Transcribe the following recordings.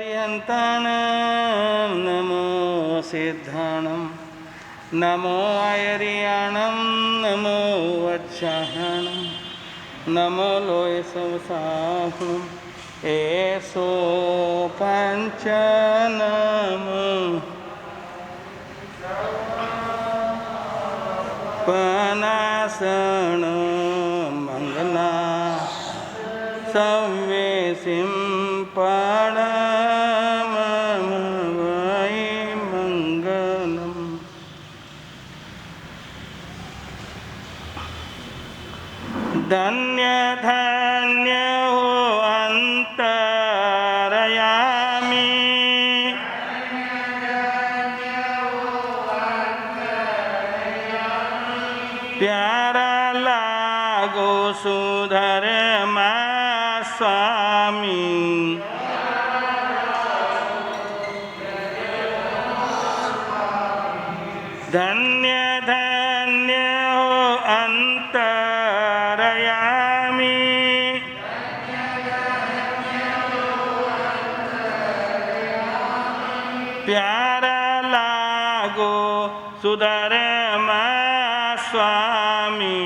अरिहन्ताणं नमो सिद्धाणं नमो आयरियाणं नमो वत्साहणं नमो लोयसवसाहणम् एसो पञ्चनमो पनासन मंगला संवेसिं परमवै मंगलम्। धन्य धन्य हो अंतरयामी प्यारा लागो सुधर मा स्वामी धन्य धन्य हो अंतरयामी प्यारा लागो सुधर मा स्वामी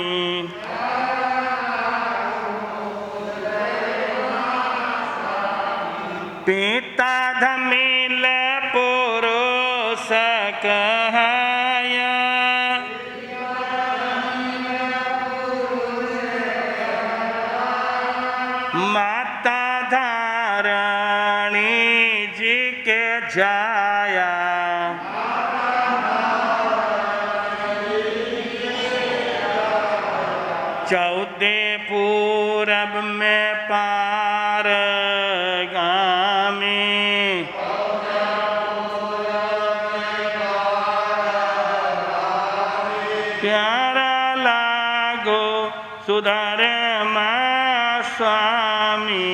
पिता धमिल पुरुष कहया माता धारणी जी के जाया चौदह पूरब में पार गामी प्यारा लागो सुधर मा स्वामी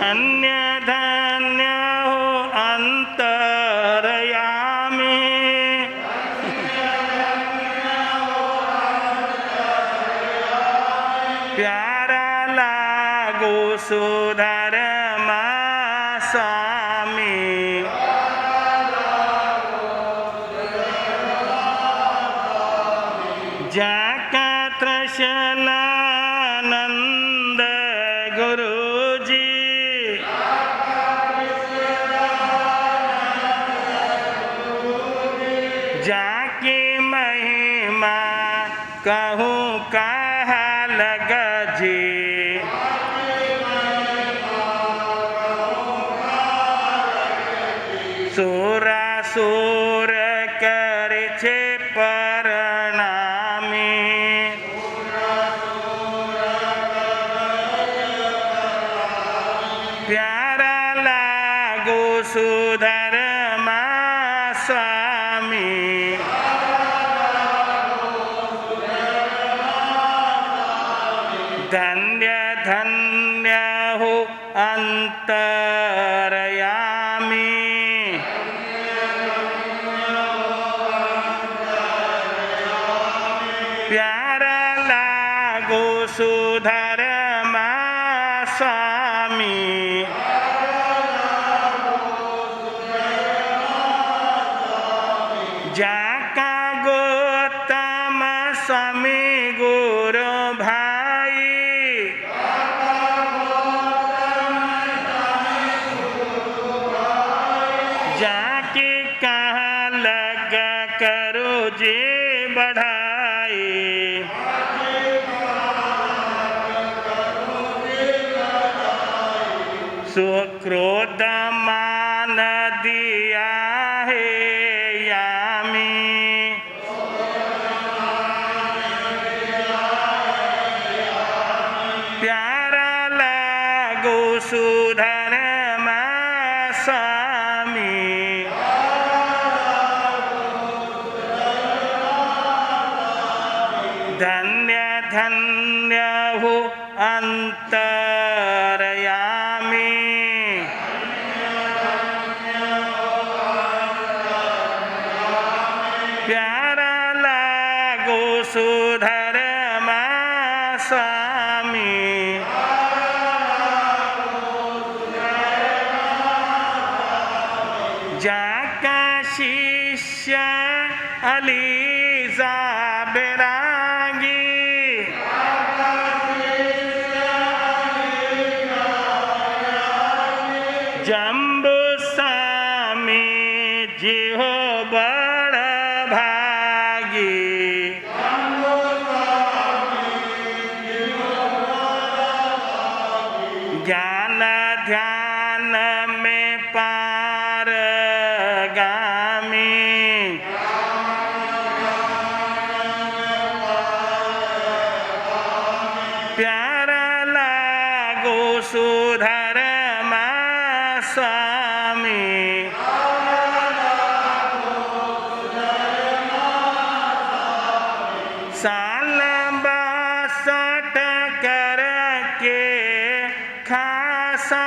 धन्य धन्य हो अंतरयामी प्यारा लागो सुधर मा स्वामी जाका त्रिशलानंद गुरुजी जाकी महिमा कहूँ कहा लग जी सुरा सुर कर छे परनामी प्यारा लागो सुधर मा स्वामी धन्य धन्य हो अंतरयामी प्यारा लागो सुधर मा स्वामी जाका गौतम स्वामी गुरु भाई जाके कहा लग करो जे बढ़ाई सुक्रोध मान दिया है यामी प्यारा लागो सुधर मा स्वामी धन्य धन्य हो अंतरयामी प्यारा लागो सुधर मा स्वामी स्वामी जाका शिष्य अलीजा बैरागी जम्बू स्वामी जी हो बड़ भागी ज्ञान ध्यान में पारगामी प्यारा लागो सुधर्मा स्वामी साल बासठ करके खासा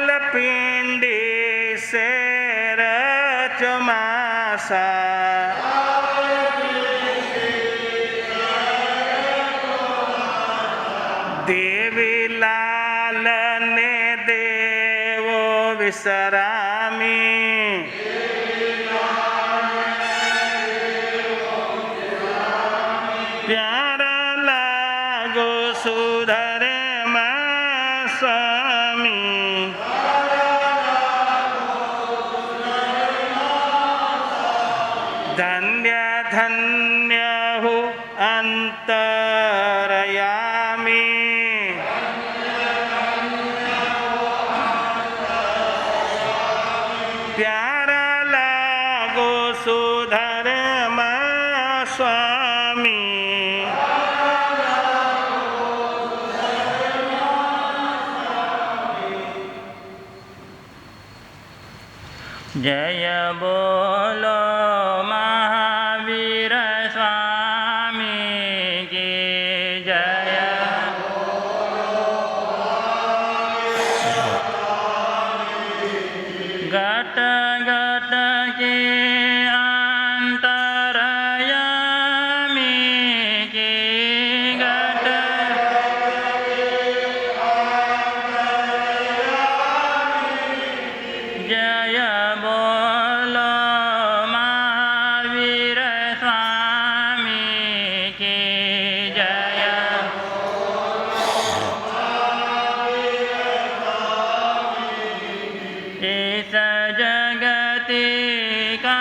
रावलपिंडी से रचमासा देवी लाल ने देवो विश्रामी प्यारा लागो सुधर्मा स्वामी धन्य धन्य हो अंतरयामी प्यारा लागो सुधर्मा स्वामी जय बोलो महावीर स्वामी की जय घट घट के अंतरयामी की घट जय बोलो महावीर स्वामी की जय इस जगति का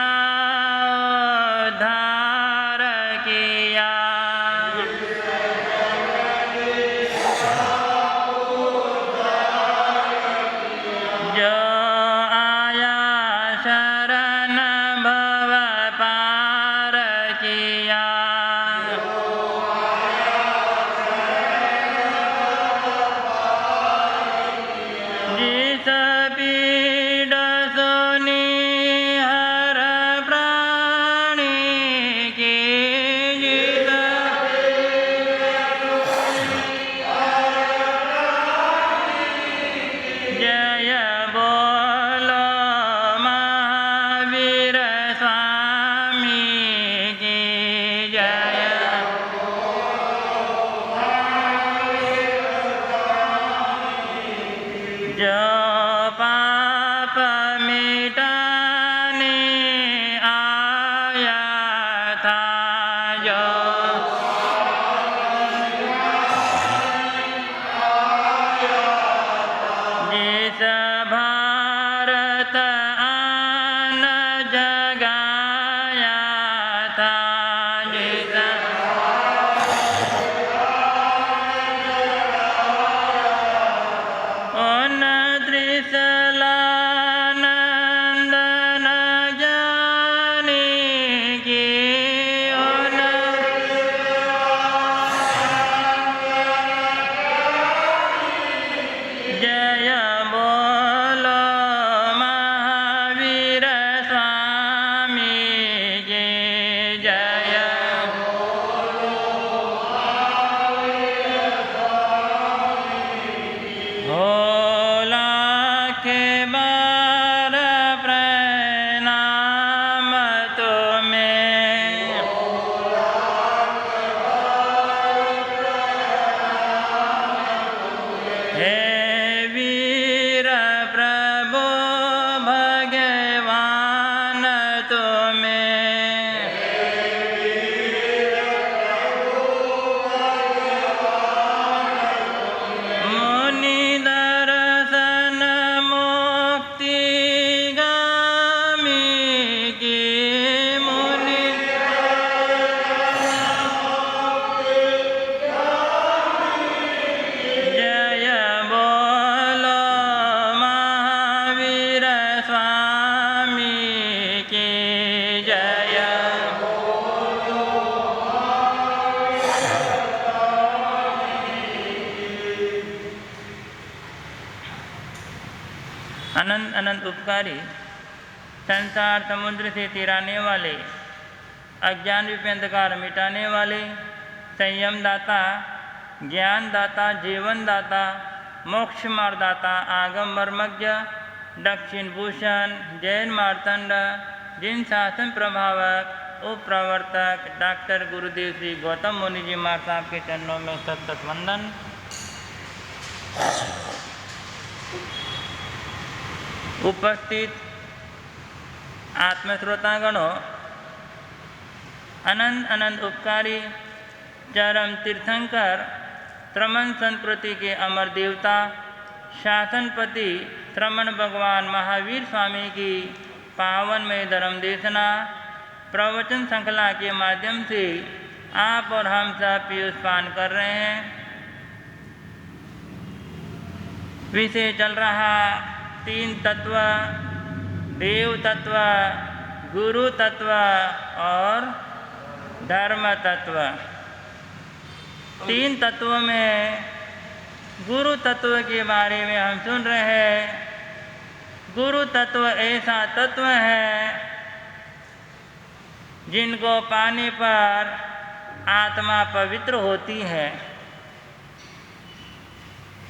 अनंत अनंत उपकारी, संसार समुद्र से तिराने वाले, अज्ञान रूपी अंधकार मिटाने वाले, संयम दाता, ज्ञान दाता, जीवन दाता, मोक्ष मार्गदाता, आगम मर्मज्ञ, दक्षिण भूषण, जैन मार्तंड, जिन शासन प्रभावक, उपप्रवर्तक डॉक्टर गुरुदेव श्री गौतम मुनि जी महाराज साहब के चरणों में सतत वंदन। उपस्थित आत्मश्रोतागणों, अनंत अनंत उपकारी, चरम तीर्थंकर, श्रमण संस्कृति के अमर देवता, शासनपति श्रमण भगवान महावीर स्वामी की पावनमय धर्म देशना प्रवचन श्रृंखला के माध्यम से आप और हम सब पीयूष पान कर रहे हैं। विषय चल रहा तीन तत्व, देव तत्व, गुरु तत्व और धर्म तत्व। तीन तत्वों में गुरु तत्व के बारे में हम सुन रहे हैं। गुरु तत्व ऐसा तत्व है जिनको पाने पर आत्मा पवित्र होती है,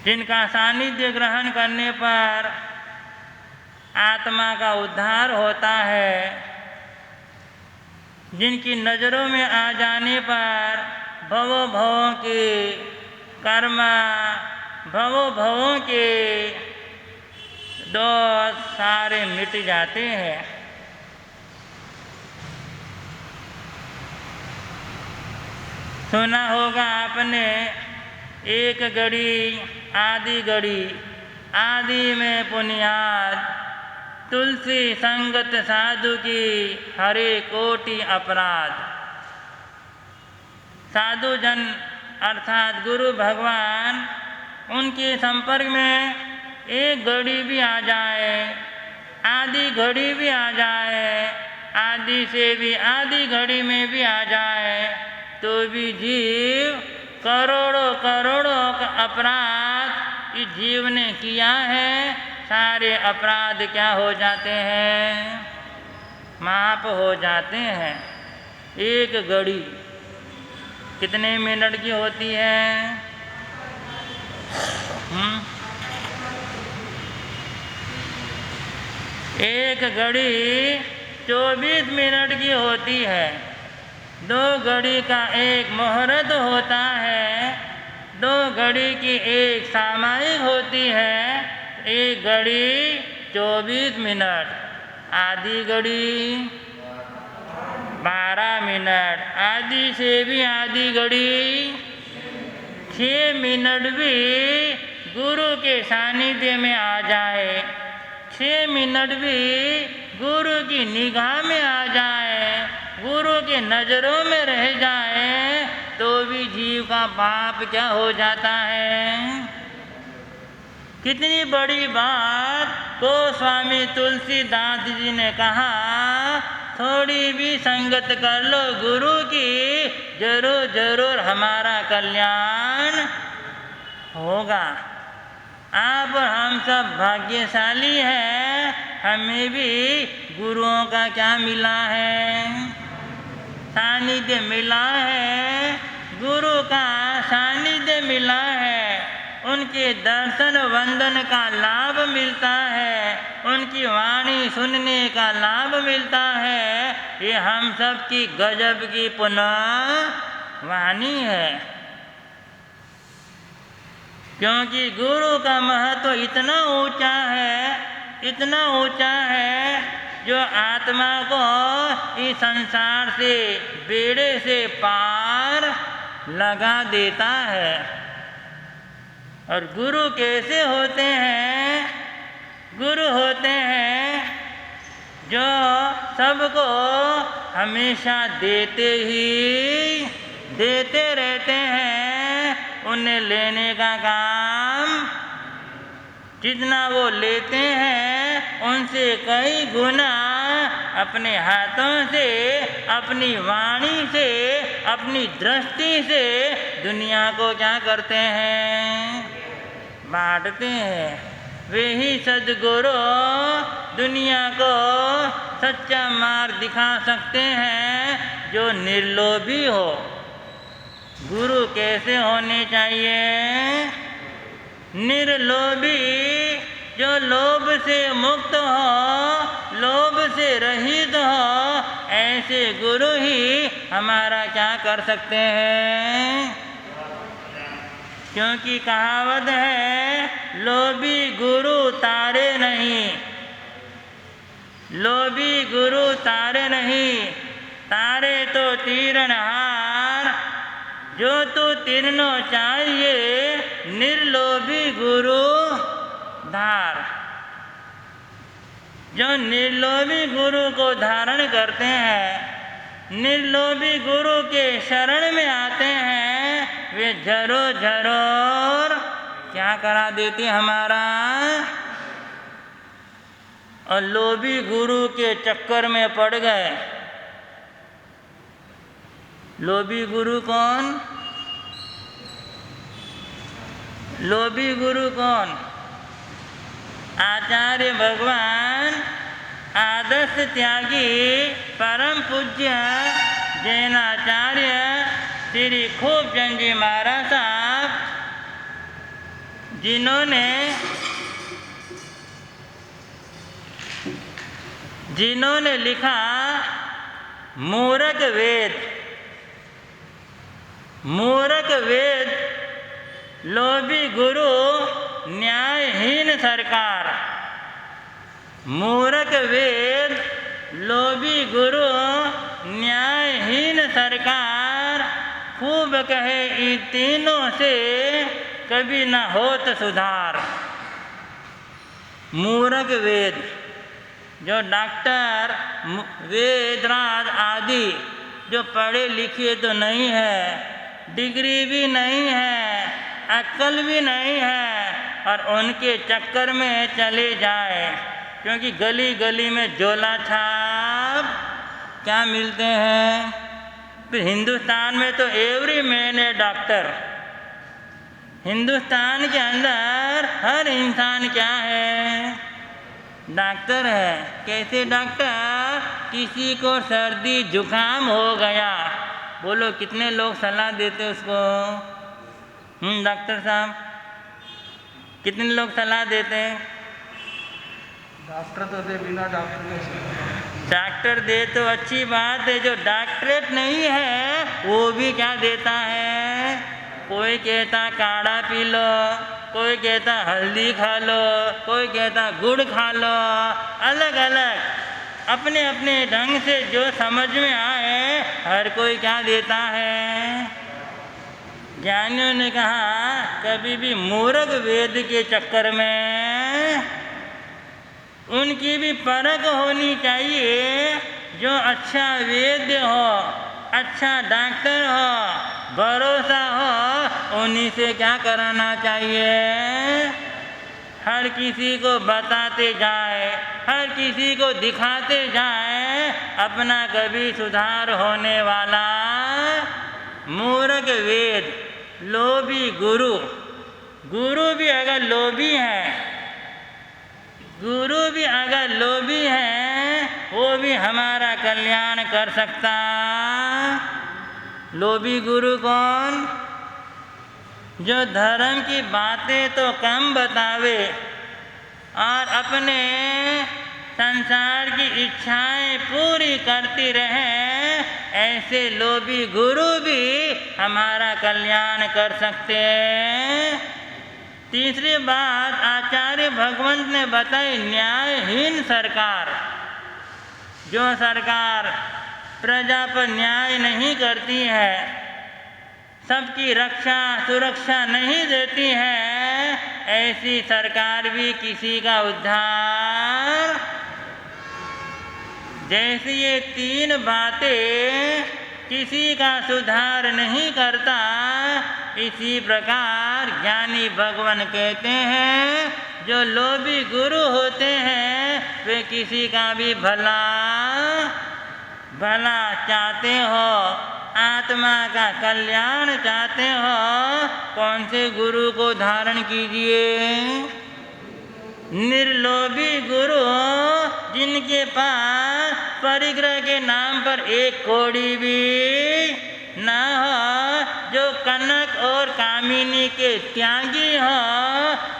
जिनका सानिध्य ग्रहण करने पर आत्मा का उद्धार होता है, जिनकी नज़रों में आ जाने पर भवों भवों के कर्म, भवों भवों के दोष सारे मिट जाते हैं। सुना होगा आपने, एक घड़ी आधी घड़ी, आदि में पुनियाद, तुलसी संगत साधु की हरे कोटि अपराध। साधु जन अर्थात गुरु भगवान, उनके संपर्क में एक घड़ी भी आ जाए, आधी घड़ी भी आ जाए, आधी से भी आधी घड़ी में भी आ जाए, तो भी जीव करोड़ों करोड़ों का अपराध इस जीव ने किया है, सारे अपराध क्या हो जाते हैं? माफ हो जाते हैं। एक घड़ी कितने मिनट की होती है? एक घड़ी 24 मिनट की होती है। दो घड़ी का एक मुहूर्त होता है, दो घड़ी की एक सामयिक होती है, एक घड़ी 24 मिनट, आधी घड़ी 12 मिनट, आधी से भी आधी घड़ी 6 मिनट भी गुरु के सानिध्य में आ जाए, 6 मिनट भी गुरु की निगाह में आ जाए, गुरु के नज़रों में रह जाए, तो भी जीव का पाप क्या हो जाता है? कितनी बड़ी बात को स्वामी तुलसीदास जी ने कहा, थोड़ी भी संगत कर लो गुरु की, जरूर जरूर हमारा कल्याण होगा। आप और हम सब भाग्यशाली हैं, हमें भी गुरुओं का क्या मिला है? सानिध्य मिला है, गुरु का सानिध्य मिला है, उनके दर्शन वंदन का लाभ मिलता है, उनकी वाणी सुनने का लाभ मिलता है। ये हम सब की गजब की पुनः वाणी है, क्योंकि गुरु का महत्व इतना ऊंचा है, इतना ऊंचा है, जो आत्मा को इस संसार से, बेड़े से पार लगा देता है। और गुरु कैसे होते हैं? गुरु होते हैं जो सबको हमेशा देते ही देते रहते हैं, उन्हें लेने का काम, जितना वो लेते हैं उनसे कई गुना अपने हाथों से, अपनी वाणी से, अपनी दृष्टि से दुनिया को क्या करते हैं? बांटते हैं। वे ही सद्गुरु दुनिया को सच्चा मार्ग दिखा सकते हैं जो निर्लोभी हो। गुरु कैसे होने चाहिए? निर्लोभी, जो लोभ से मुक्त हो, लोभ से रहित हो, ऐसे गुरु ही हमारा क्या कर सकते हैं? क्योंकि कहावत है, लोभी गुरु तारे नहीं, लोभी गुरु तारे नहीं, तारे तो तीरनहार, जो तू तीरनो चाहिए, निर्लोभी गुरु धार। जो निर्लोभी गुरु को धारण करते हैं, निर्लोभी गुरु के शरण में आते हैं, वे जरो जरूर क्या करा देते हमारा। और लोभी गुरु के चक्कर में पड़ गए। लोभी गुरु कौन? लोभी गुरु कौन? आचार्य भगवान आदर्श त्यागी परम पूज्य जैनाचार्य श्री खूबचंद जी महाराज साहब, जिन्होंने लिखा मूरख वेद। मूरख वेद, लोभी गुरु न्यायहीन सरकार। मूरख वेद, लोभी गुरु न्यायहीन सरकार। खूब कहे इन तीनों से कभी न होत सुधार। मूरख वेद, जो डॉक्टर वेदराज आदि जो पढ़े लिखे तो नहीं है, डिग्री भी नहीं है, अक्ल भी नहीं है, और उनके चक्कर में चले जाए। क्योंकि गली गली में झोला छाप क्या मिलते हैं। फिर हिंदुस्तान में तो एवरी मैन है डॉक्टर। हिंदुस्तान के अंदर हर इंसान क्या है? डॉक्टर है। कैसे डॉक्टर? किसी को सर्दी जुकाम हो गया, बोलो कितने लोग सलाह देते उसको? डॉक्टर साहब कितने लोग सलाह देते हैं? डॉक्टर तो दे, बिना डॉक्टर के। डॉक्टर दे तो अच्छी बात है, जो डॉक्टरेट नहीं है वो भी क्या देता है? कोई कहता काढ़ा पी लो, कोई कहता हल्दी खा लो, कोई कहता गुड़ खा लो। अलग अलग अपने अपने ढंग से जो समझ में आए हर कोई क्या देता है। ज्ञानियों ने कहा कभी भी मूर्ख वेद के चक्कर में उनकी भी परख होनी चाहिए। जो अच्छा वैद्य हो, अच्छा डॉक्टर हो, भरोसा हो, उन्हीं से क्या कराना चाहिए। हर किसी को बताते जाए, हर किसी को दिखाते जाए, अपना कभी सुधार होने वाला। मूर्ख वेद, लोभी गुरु। गुरु भी अगर लोभी है, गुरु भी अगर लोभी है, वो भी हमारा कल्याण कर सकता। लोभी गुरु कौन? जो धर्म की बातें तो कम बतावे और अपने संसार की इच्छाएं पूरी करती रहे, ऐसे लोभी गुरु भी हमारा कल्याण कर सकते हैं। तीसरी बात आचार्य भगवंत ने बताई, न्यायहीन सरकार। जो सरकार प्रजा पर न्याय नहीं करती है, सबकी रक्षा सुरक्षा नहीं देती है, ऐसी सरकार भी किसी का उद्धार। जैसे ये तीन बातें किसी का सुधार नहीं करता, इसी प्रकार ज्ञानी भगवान कहते हैं जो लोभी गुरु होते हैं वे किसी का भी भला चाहते हो, आत्मा का कल्याण चाहते हो, कौन से गुरु को धारण कीजिए? निर्लोभी गुरु जिनके पास परिग्रह के नाम पर एक कौड़ी भी न हो, जो कनक और कामिनी के त्यागी हो,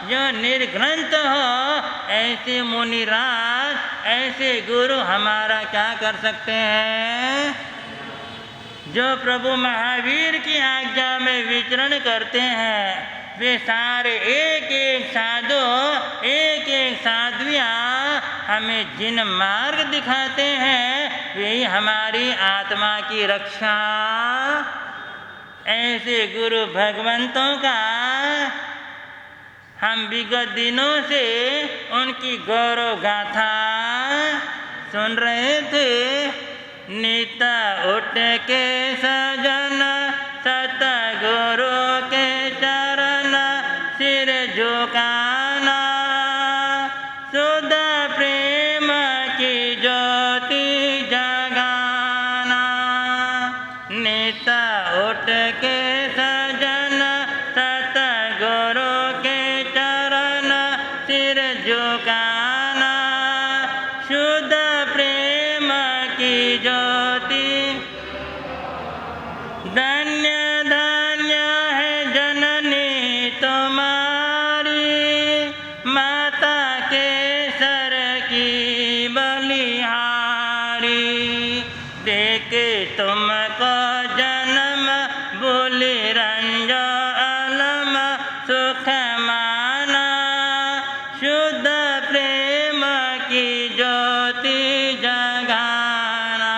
जो निर्ग्रंथ हो, ऐसे मुनिराज, ऐसे गुरु हमारा क्या कर सकते हैं? जो प्रभु महावीर की आज्ञा में विचरण करते हैं, वे सारे एक एक साधु, एक एक साध्वियाँ हमें जिन मार्ग दिखाते हैं, वही हमारी आत्मा की रक्षा। ऐसे गुरु भगवंतों का हम विगत दिनों से उनकी गौरव गाथा सुन रहे थे। नित उठ के सजन सतगुरु के चरण सिर झुकाना, शुद्ध प्रेम की ज्योति जगाना। नित उठ के सजन सतगुरु के चरण सिर झुकाना, शुद्ध प्रेम की ज्योति। धन्य धन्य है जननी तुम्हारी, माता के सर की बलिहारी। देके तुमको जन्म बोली रंज अलम सुख माना, शुद्ध प्रेम की ज्योति जगाना।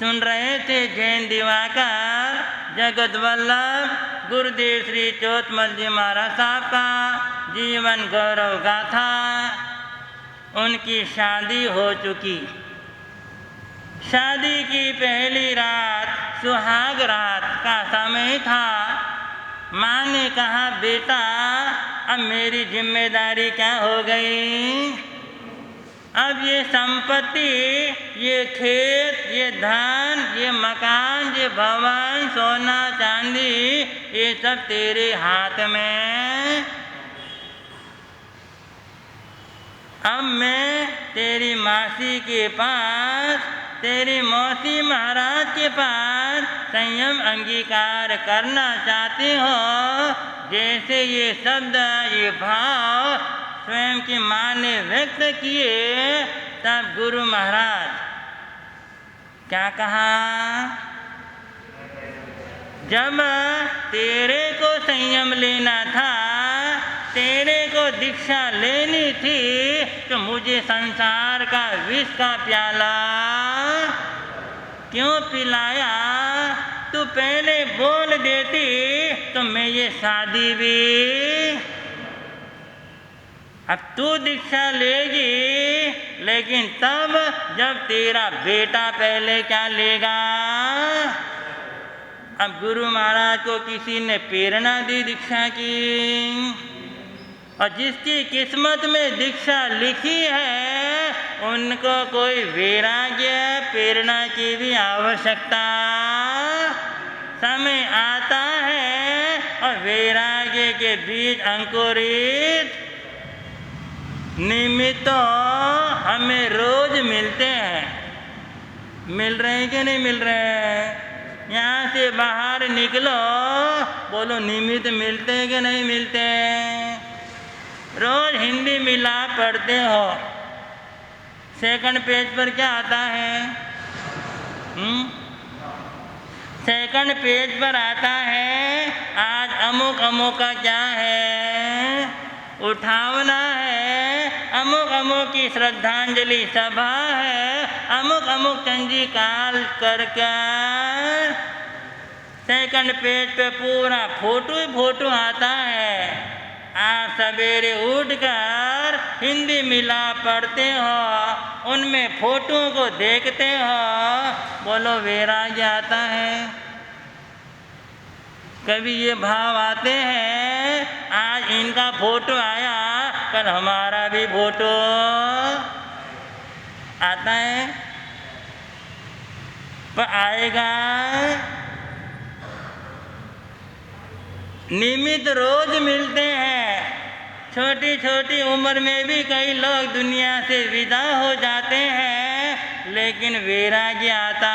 सुन रहे थे जैन दिवाकर जगत वल्लभ गुरुदेव श्री चौथमल जी महाराज साहब का जीवन गौरव गाथा। उनकी शादी हो चुकी। शादी की पहली रात सुहाग रात का समय था। माँ ने कहा, बेटा अब मेरी जिम्मेदारी क्या हो गई? अब ये संपत्ति, ये खेत, ये धन, ये मकान, ये भवन, सोना चांदी, ये सब तेरे हाथ में। अब मैं तेरी मासी के पास, तेरी मौसी महाराज के पास संयम अंगीकार करना चाहती हो। जैसे ये शब्द, ये भाव स्वयं की माँ ने व्यक्त किए, तब गुरु महाराज क्या कहा? जब तेरे को संयम लेना था, तेरे को दीक्षा लेनी थी, तो मुझे संसार का विष का प्याला क्यों पिलाया? तू पहले बोल देती तो मैं ये शादी भी। अब तू दीक्षा लेगी, लेकिन तब जब तेरा बेटा पहले क्या लेगा? अब गुरु महाराज को किसी ने प्रेरणा दी दीक्षा की, और जिसकी किस्मत में दीक्षा लिखी है, उनको कोई वैराग्य प्रेरणा की भी आवश्यकता समय आता है। और वैराग्य के बीज अंकुरित निमित्तों हमें रोज मिलते हैं। मिल रहे हैं कि नहीं मिल रहे हैं? यहाँ से बाहर निकलो, बोलो निमित्त मिलते हैं कि नहीं मिलते? रोज हिंदी मिलाप पढ़ते हो, सेकंड पेज पर क्या आता है? सेकंड पेज पर आता है, आज अमुक अमुक का क्या है? उठावना है, अमुक अमुक की श्रद्धांजलि सभा है, अमुक अमुक चंजी काल करके। सेकंड पेज पे पूरा फोटो ही फोटो आता है। आप सवेरे उठकर हिंदी मिला पढ़ते हो, उनमें फोटो को देखते हो, बोलो वैराग्य आता है? कभी ये भाव आते हैं, आज इनका फोटो आया, कल हमारा भी फोटो आता है? पर आएगा। निमित्त रोज मिलते हैं, छोटी छोटी उम्र में भी कई लोग दुनिया से विदा हो जाते हैं, लेकिन वैराग्य आता,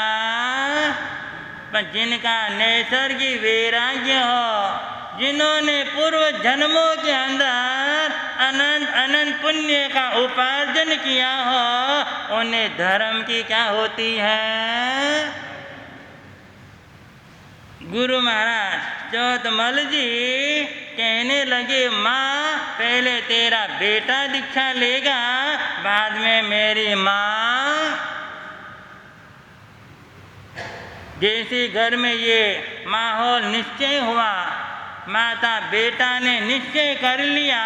पर जिनका नैसर्गिक वैराग्य हो, जिन्होंने पूर्व जन्मों के अंदर अनंत अनंत पुण्य का उपार्जन किया हो, उन्हें धर्म की क्या होती है। गुरु महाराज चौतमल जी कहने लगे, माँ पहले तेरा बेटा दीक्षा लेगा, बाद में मेरी माँ। जैसे घर में ये माहौल निश्चय हुआ, माता बेटा ने निश्चय कर लिया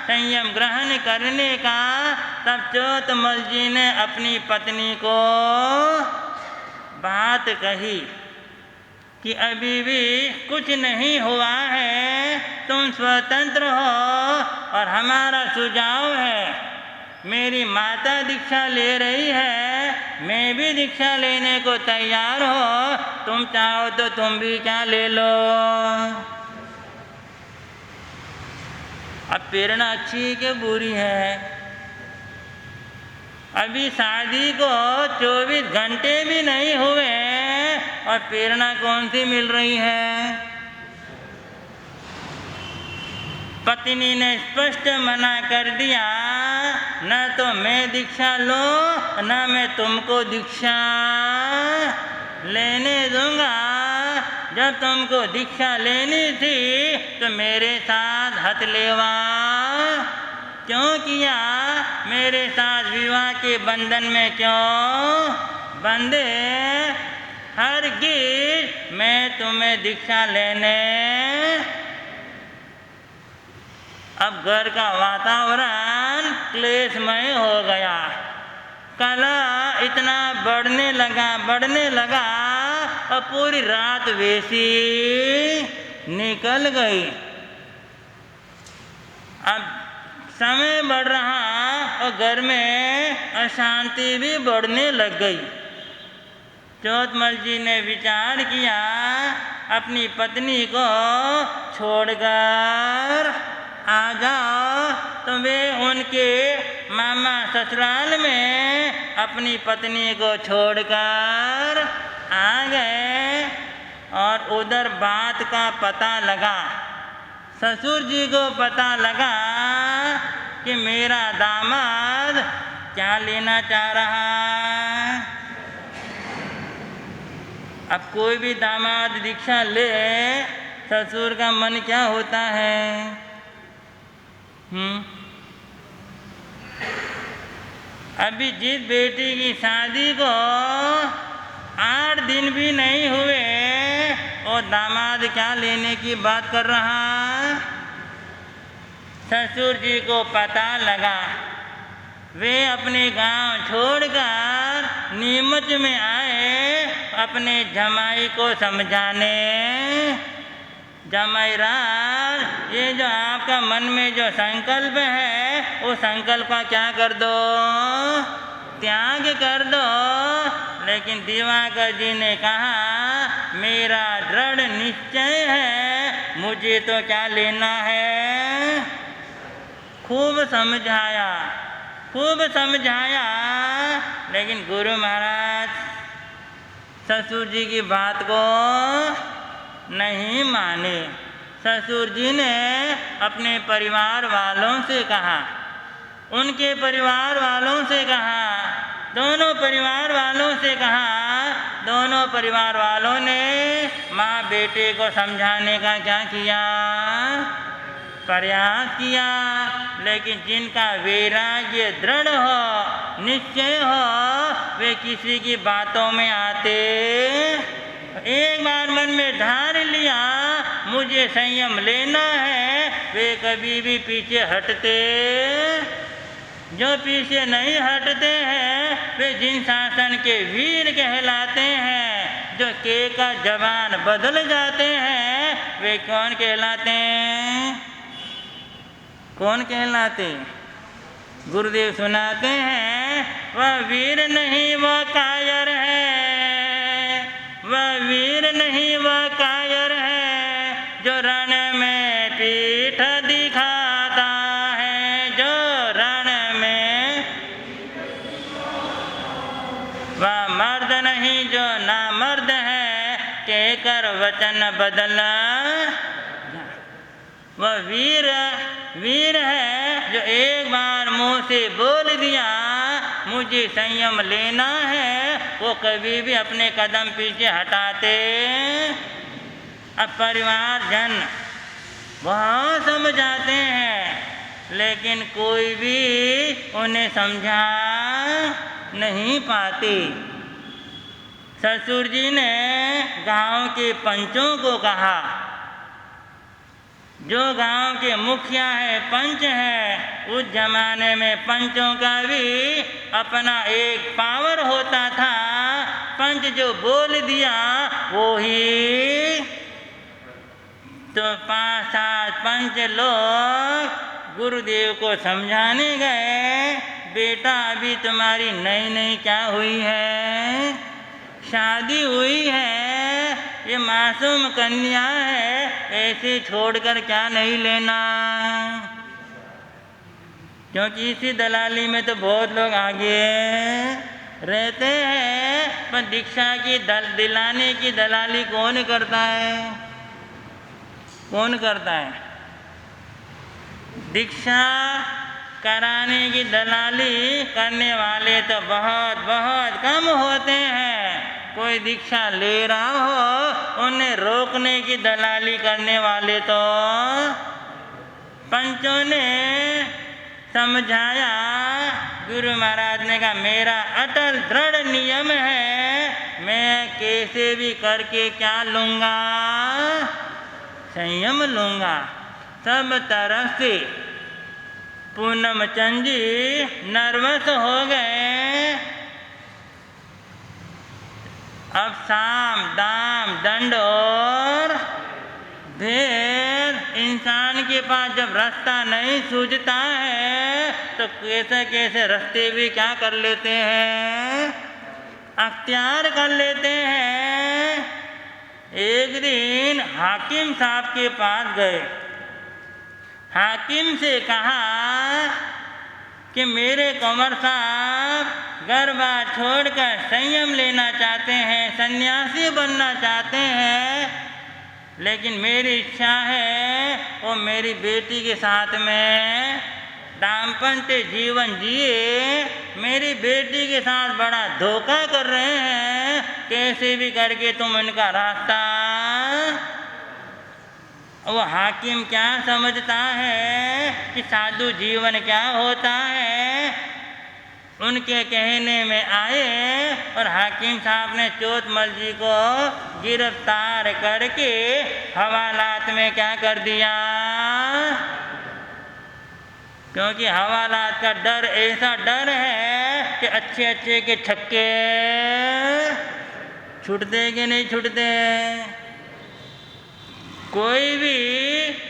संयम ग्रहण करने का, तब चौतमल जी ने अपनी पत्नी को बात कही कि अभी भी कुछ नहीं हुआ है, तुम स्वतंत्र हो और हमारा सुझाव है, मेरी माता दीक्षा ले रही है, मैं भी दीक्षा लेने को तैयार हो, तुम चाहो तो तुम भी क्या ले लो। अब प्रेरणा अच्छी है कि बुरी है। अभी शादी को 24 घंटे भी नहीं हुए और प्रेरणा कौन सी मिल रही है। पत्नी ने स्पष्ट मना कर दिया, न तो मैं दीक्षा लूं, न मैं तुमको दीक्षा लेने दूंगा। जब तुमको दीक्षा लेनी थी तो मेरे साथ हथलेवा क्यों किया, मेरे साथ विवाह के बंधन में क्यों बंधे। हरगिज़ मैं तुम्हें दीक्षा लेने। अब घर का वातावरण क्लेशमय हो गया, कलह इतना बढ़ने लगा और पूरी रात वैसी निकल गई। अब समय बढ़ रहा और घर में अशांति भी बढ़ने लग गई। चौतमल जी ने विचार किया, अपनी पत्नी को छोड़कर आ जाओ, तो वे उनके मामा ससुराल में अपनी पत्नी को छोड़कर आ गए और उधर बात का पता लगा। ससुर जी को पता लगा कि मेरा दामाद क्या लेना चाह रहा है। अब कोई भी दामाद दीक्षा ले, ससुर का मन क्या होता है। अभी जिस बेटी की शादी को 8 दिन भी नहीं हुए और दामाद क्या लेने की बात कर रहा। ससुर जी को पता लगा, वे अपने गांव छोड़कर नीमच में आए अपने जमाई को समझाने। जमाई राज, ये जो आपका मन में जो संकल्प है, वो संकल्प का क्या कर दो, त्याग कर दो। लेकिन दिवाकर जी ने कहा, मेरा दृढ़ निश्चय है, मुझे तो क्या लेना है। खूब समझाया, लेकिन गुरु महाराज ससुर जी की बात को नहीं माने। ससुर जी ने अपने परिवार वालों से कहा, उनके परिवार वालों से कहा, दोनों परिवार वालों से कहा। दोनों परिवार वालों ने माँ बेटे को समझाने का क्या किया, प्रयास किया। लेकिन जिनका वैराग्य दृढ़ हो, निश्चय हो, वे किसी की बातों में आते। एक बार मन में ठान लिया मुझे संयम लेना है, वे कभी भी पीछे हटते। जो पीछे नहीं हटते हैं वे जिन शासन के वीर कहलाते हैं। जो के का जवान बदल जाते हैं वे कौन कहलाते हैं, कौन कहलाते। गुरुदेव सुनाते हैं, वह वीर नहीं वह कायर है, वह वीर नहीं वह कायर है, जो रण में पीठ दिखाता वह मर्द नहीं जो नामर्द है, कहकर वचन बदला। वह वीर है जो एक बार मुँह से बोल दिया मुझे संयम लेना है, वो कभी भी अपने कदम पीछे हटाते। अब परिवार जन बहुत समझाते हैं, लेकिन कोई भी उन्हें समझा नहीं पाते। ससुर जी ने गांव के पंचों को कहा, जो गांव के मुखिया है, पंच है, उस जमाने में पंचों का भी अपना एक पावर होता था। पंच जो बोल दिया वो ही। तो 5-7 पंच लोग गुरुदेव को समझाने गए, बेटा अभी तुम्हारी नई क्या हुई है, शादी हुई है, ये मासूम कन्या है, ऐसे छोड़कर क्या नहीं लेना। क्योंकि इसी दलाली में तो बहुत लोग आगे रहते हैं, पर दीक्षा की दिलाने की दलाली कौन करता है? कौन करता है? दीक्षा कराने की दलाली करने वाले तो बहुत कम होते हैं। कोई दीक्षा ले रहा हो, उन्हें रोकने की दलाली करने वाले तो पंचों ने समझाया। गुरु महाराज ने कहा मेरा अटल दृढ़ नियम है, मैं कैसे भी करके क्या लूँगा, संयम लूँगा सब तरह से। पूनम चंद जी नर्वस हो गए। अब साम दाम दंड और भेद, इंसान के पास जब रास्ता नहीं सूझता है तो कैसे रास्ते भी क्या कर लेते हैं, अख्तियार कर लेते हैं। एक दिन हाकिम साहब के पास गए। हाकिम से कहा कि मेरे कुंवर साहब घर बार छोड़कर संयम लेना चाहते हैं, सन्यासी बनना चाहते हैं, लेकिन मेरी इच्छा है वो मेरी बेटी के साथ में दाम्पत्य जीवन जिए। मेरी बेटी के साथ बड़ा धोखा कर रहे हैं, कैसे भी करके तुम इनका रास्ता। वो हाकिम क्या समझता है कि साधु जीवन क्या होता है, उनके कहने में आए और हाकिम साहब ने चोतमल जी को गिरफ्तार करके हवालात में क्या कर दिया। क्योंकि हवालात का डर ऐसा डर है कि अच्छे के छक्के छूटते कि नहीं छूटते। कोई भी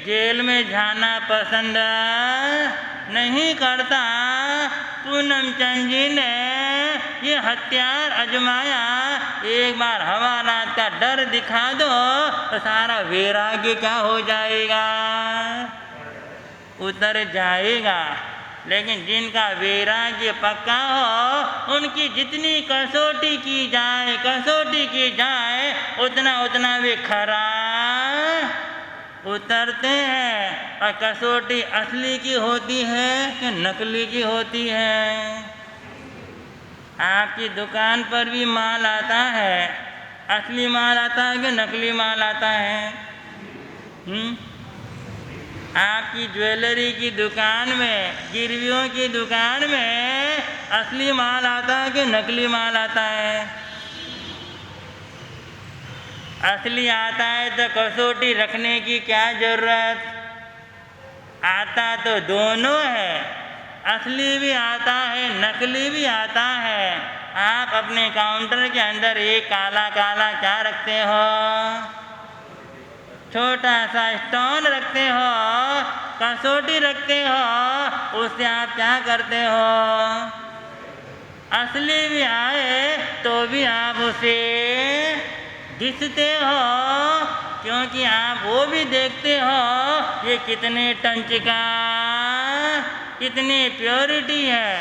जेल में जाना पसंद नहीं करता। पूनम चंद जी ने ये हथियार आजमाया, एक बार हवालात का डर दिखा दो तो सारा वैराग्य क्या हो जाएगा, उतर जाएगा। लेकिन जिनका वैराग्य पक्का हो, उनकी जितनी कसौटी की जाए उतना वे खरा उतरते हैं। और कसौटी असली की होती है कि नकली की होती है। आपकी दुकान पर भी माल आता है, असली माल आता है कि नकली माल आता है? आपकी ज्वेलरी की दुकान में, गिरवियों की दुकान में असली माल आता है कि नकली माल आता है? असली आता है तो कसौटी रखने की क्या ज़रूरत। आता तो दोनों है, असली भी आता है, नकली भी आता है। आप अपने काउंटर के अंदर एक काला क्या रखते हो, छोटा सा स्टोन रखते हो, कसौटी रखते हो, उससे आप क्या करते हो, असली भी आए तो भी आप उसे घिसते हो। क्योंकि आप वो भी देखते हो ये कितने टंच का, कितनी प्योरिटी है।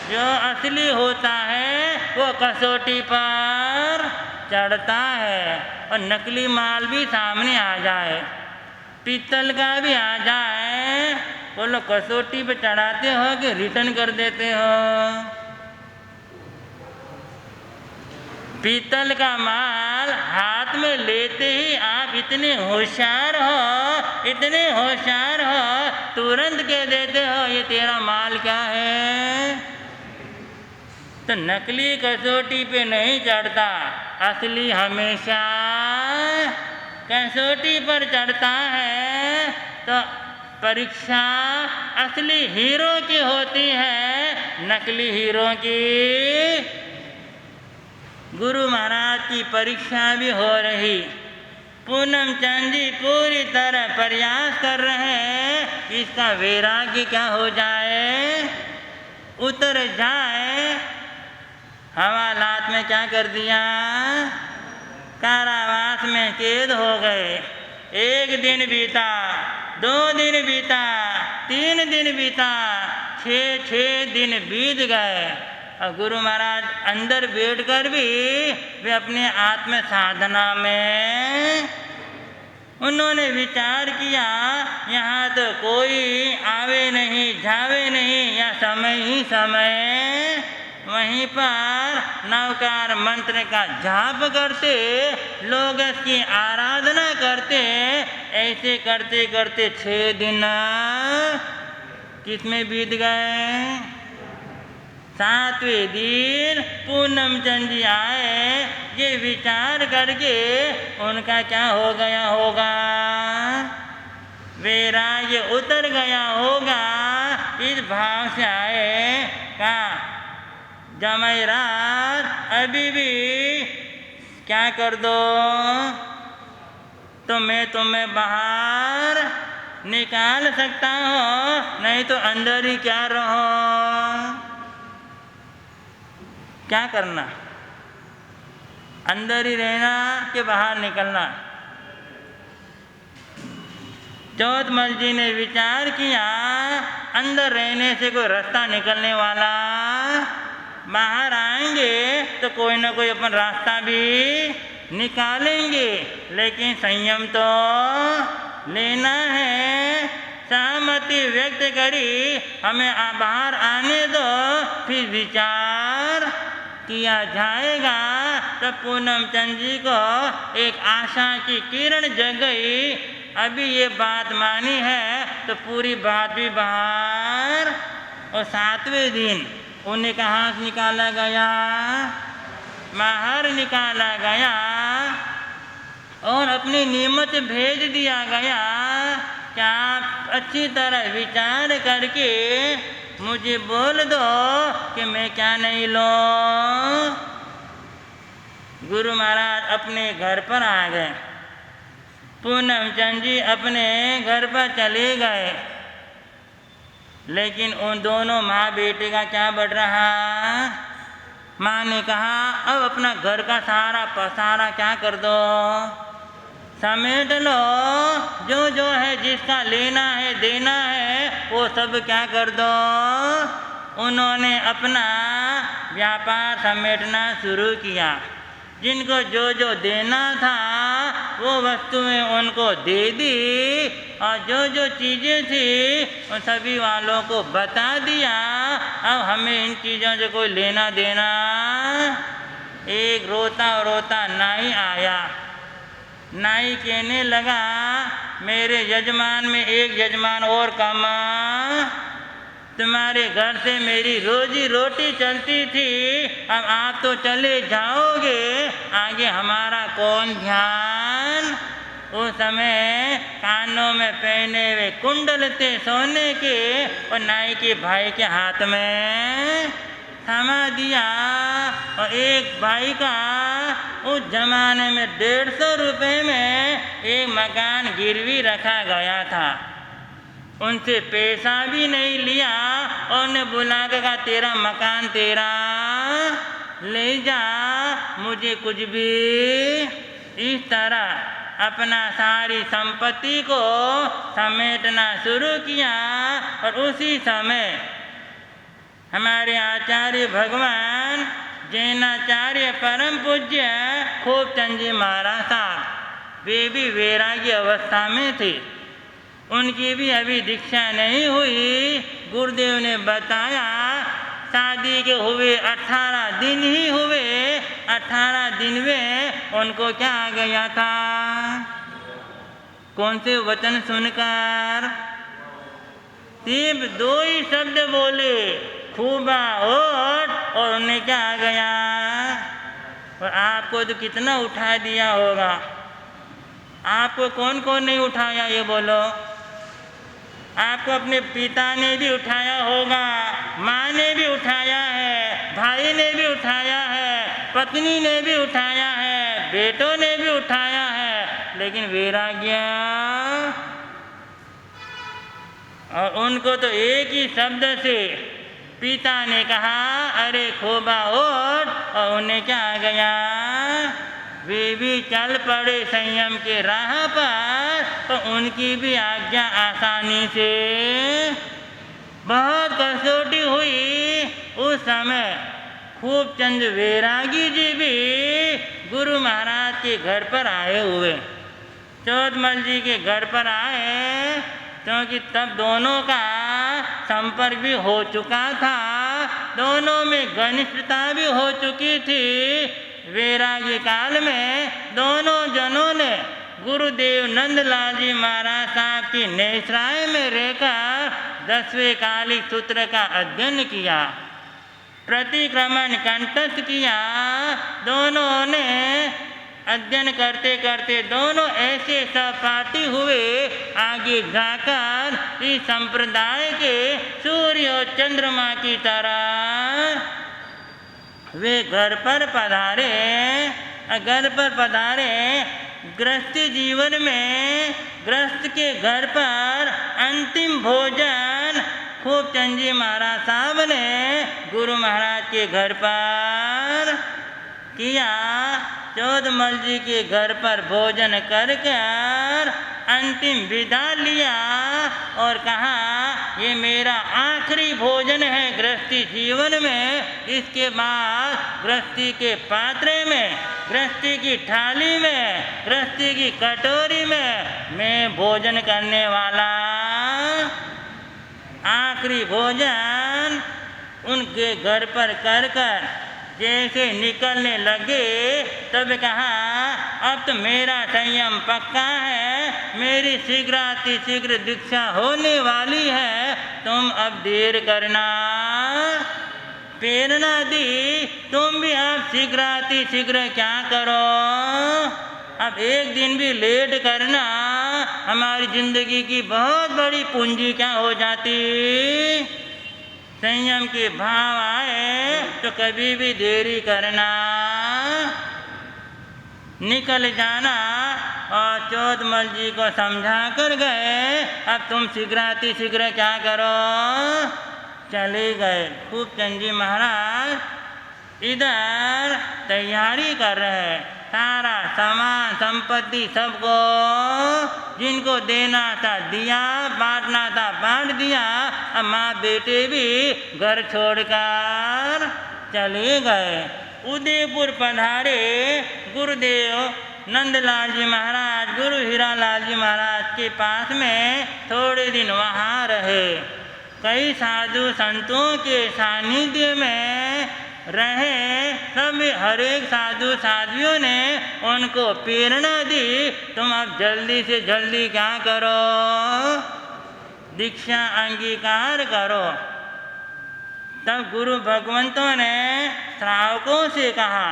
जो असली होता है वो कसौटी पर चढ़ता है और नकली माल भी सामने आ जाए, पीतल का भी आ जाए, बोलो कसौटी पे चढ़ाते हो कि रिटर्न कर देते हो? पीतल का माल हाथ में लेते ही आप इतने होशियार हो, इतने होशियार हो, तुरंत कह देते हो ये तेरा माल क्या है। तो नकली कसौटी पे नहीं चढ़ता, असली हमेशा कसौटी पर चढ़ता है। तो परीक्षा असली हीरो की होती है, नकली हीरो की। गुरु महाराज की परीक्षा भी हो रही। पूनम चंद जी पूरी तरह प्रयास कर रहे हैं कि इसका वैराग्य क्या हो जाए, उतर जाए। हवालात में क्या कर दिया, कारावास में कैद हो गए। 1 दिन बीता, 2 दिन बीता, 3 दिन बीता, 6 दिन बीत गए। और गुरु महाराज अंदर बैठकर भी वे अपने आत्म साधना में उन्होंने विचार किया, यहाँ तो कोई आवे नहीं जावे नहीं, या समय ही समय। वहीं पर नवकार मंत्र का जाप करते, लोग इसकी आराधना करते। ऐसे करते करते 6 दिन किसमें बीत गए। 7वें दिन पूनम चंद जी आए, ये विचार करके उनका क्या हो गया होगा, वैराग्य उतर गया होगा। इस भाव से आए का जमाईरात अभी भी क्या कर दो, तो मैं तुम्हें बाहर निकाल सकता हूँ, नहीं तो अंदर ही क्या रहो। क्या करना, अंदर ही रहना कि बाहर निकलना। चौथमल जी ने विचार किया, अंदर रहने से कोई रास्ता निकलने वाला, बाहर आएंगे तो कोई ना कोई अपन रास्ता भी निकालेंगे, लेकिन संयम तो लेना है। सहमति व्यक्त करी, हमें बाहर आने दो, फिर विचार किया जाएगा। तब पूनम चंद जी को एक आशा की किरण जग गई, अभी ये बात मानी है तो पूरी बात भी बाहर। और 7वें दिन उन्हें कहाँ से निकाला गया, बाहर निकाला गया और अपनी नियमत भेज दिया गया। क्या आप अच्छी तरह विचार करके मुझे बोल दो कि मैं क्या नहीं लूँ। गुरु महाराज अपने घर पर आ गए, पूनम चंद जी अपने घर पर चले गए, लेकिन उन दोनों माँ बेटे का क्या बढ़ रहा। माँ ने कहा अब अपना घर का सारा पसारा क्या कर दो, समेट लो, जो जो है जिसका लेना है देना है वो सब क्या कर दो। उन्होंने अपना व्यापार समेटना शुरू किया, जिनको जो जो देना था वो वस्तुएं उनको दे दी, और जो जो चीज़ें थी उन सभी वालों को बता दिया। अब हमें इन चीज़ों से कोई लेना देना। एक रोता रोता नाई आया, नाई कहने लगा मेरे यजमान में एक यजमान और कम, तुम्हारे घर से मेरी रोजी रोटी चलती थी, अब आप तो चले जाओगे, आगे हमारा कौन ध्यान। उस समय कानों में पहने हुए कुंडल थे सोने के, और नाई के भाई के हाथ में थमा दिया। और एक भाई का उस जमाने में 150 रुपये में एक मकान गिरवी रखा गया था, उनसे पैसा भी नहीं लिया, और उन्हें बुला के कहा तेरा मकान तेरा, ले जा, मुझे कुछ भी। इस तरह अपना सारी संपत्ति को समेटना शुरू किया। और उसी समय हमारे आचार्य भगवान जैनाचार्य परम पूज्य खूबचंद जी महाराज साहब, वे भी वैराग्य अवस्था में थे। उनकी भी अभी दीक्षा नहीं हुई। गुरुदेव ने बताया शादी के हुए 18 दिन ही हुए, 18 दिन में उनको क्या आ गया था? कौन से वचन सुनकर? सिर्फ 2 ही शब्द बोले, खूबा ओट, और उन्हें क्या आ गया? और आपको तो कितना उठा दिया होगा। आपको कौन कौन नहीं उठाया ये बोलो? आपको अपने पिता ने भी उठाया होगा, माँ ने भी उठाया है, भाई ने भी उठाया है, पत्नी ने भी उठाया है, बेटों ने भी उठाया है, लेकिन वैराग्य, और उनको तो एक ही शब्द से पिता ने कहा अरे खोबा ओट, और उन्हें क्या आ गया? वे भी चल पड़े संयम के राह पर, तो उनकी भी आज्ञा आसानी से। बहुत कसौटी हुई उस समय। खूबचंद वैरागी जी भी गुरु महाराज के घर पर आए हुए, चौदमल जी के घर पर आए, क्योंकि तब दोनों का संपर्क भी हो चुका था, दोनों में घनिष्ठता भी हो चुकी थी। वैरागी काल में दोनों जनों ने गुरुदेव नंदलाल जी महाराज साहब की नेसराय में रहकर 10वें कालिक सूत्र का अध्ययन किया, प्रतिक्रमण कंठस्थ किया। दोनों ने अध्ययन करते करते दोनों ऐसे सहपाठी हुए, आगे जाकर इस संप्रदाय के सूर्य और चंद्रमा की तरह वे घर पर पधारे। गृहस्थी जीवन में गृहस्थ के घर पर अंतिम भोजन खूबचंद जी महाराज साहब ने गुरु महाराज के घर पर किया। चौदमल जी के घर पर भोजन कर अंतिम विदा लिया और कहा ये मेरा आखिरी भोजन है गृहस्थी जीवन में, इसके बाद गृहस्थी के पात्रे में, गृहस्थी की थाली में, गृहस्थी की कटोरी में मैं भोजन करने वाला। आखिरी भोजन उनके घर पर कर जैसे निकलने लगे तब कहा अब तो मेरा संयम पक्का है, मेरी शीघ्र दीक्षा होने वाली है, तुम अब देर करना। प्रेरणा दी, तुम भी अब शीघ्र क्या करो, अब एक दिन भी लेट करना, हमारी जिंदगी की बहुत बड़ी पूंजी क्या हो जाती। संयम के भाव आए तो कभी भी देरी करना, निकल जाना। और चौदमल जी को समझा कर गए अब तुम शीघ्र क्या करो, चले गए। खूबचंद जी महाराज इधर तैयारी कर रहे, सारा सामान संपत्ति सबको जिनको देना था दिया, बांटना था बांट दिया। अब माँ बेटे भी घर छोड़कर चले गए। उदयपुर पधारे गुरुदेव नंदलाल जी महाराज गुरु हीरालाल जी महाराज के पास में थोड़े दिन वहाँ रहे। कई साधु संतों के सानिध्य में रहे। सब हर एक साधु साधियों ने उनको प्रेरणा दी, तुम अब जल्दी से जल्दी क्या करो, दीक्षा अंगीकार करो। तब गुरु भगवंतों ने श्रावकों से कहा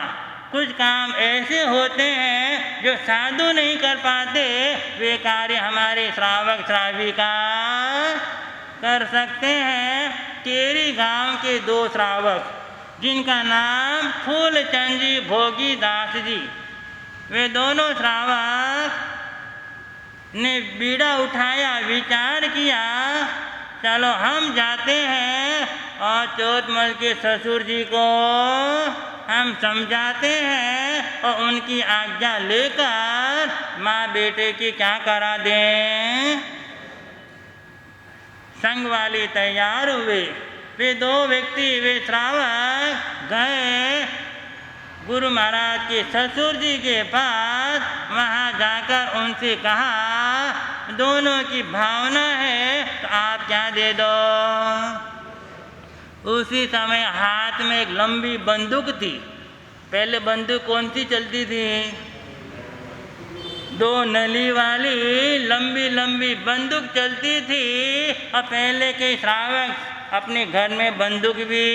कुछ काम ऐसे होते हैं जो साधु नहीं कर पाते, वे कार्य हमारे श्रावक श्राविका कर सकते हैं। केरी गांव के 2 श्रावक जिनका नाम फूलचंद जी भोगी दास जी, वे दोनों श्रावक ने बीड़ा उठाया, विचार किया चलो हम जाते हैं और चौदमल के ससुर जी को हम समझाते हैं और उनकी आज्ञा लेकर माँ बेटे की क्या करा दें। संग वाले तैयार हुए। वे 2 व्यक्ति वे श्रावक गए गुरु महाराज के ससुर जी के पास, वहाँ जाकर उनसे कहा दोनों की भावना है तो आप क्या दे दो। उसी समय हाथ में एक लंबी बंदूक थी। पहले बंदूक कौन सी चलती थी? 2 नली वाली लंबी लंबी बंदूक चलती थी। और पहले के श्रावक अपने घर में बंदूक भी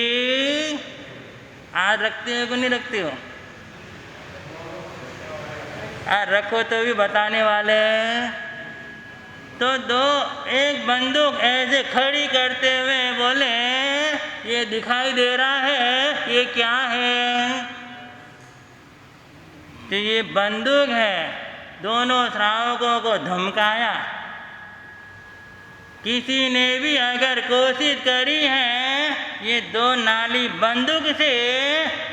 आज रखते हो कि नहीं रखते हो? आज रखो तो भी बताने वाले। तो एक बंदूक ऐसे खड़ी करते हुए बोले ये दिखाई दे रहा है, ये क्या है? तो ये बंदूक है। दोनों श्रावकों को धमकाया। किसी ने भी अगर कोशिश करी है ये 2 नाली बंदूक से,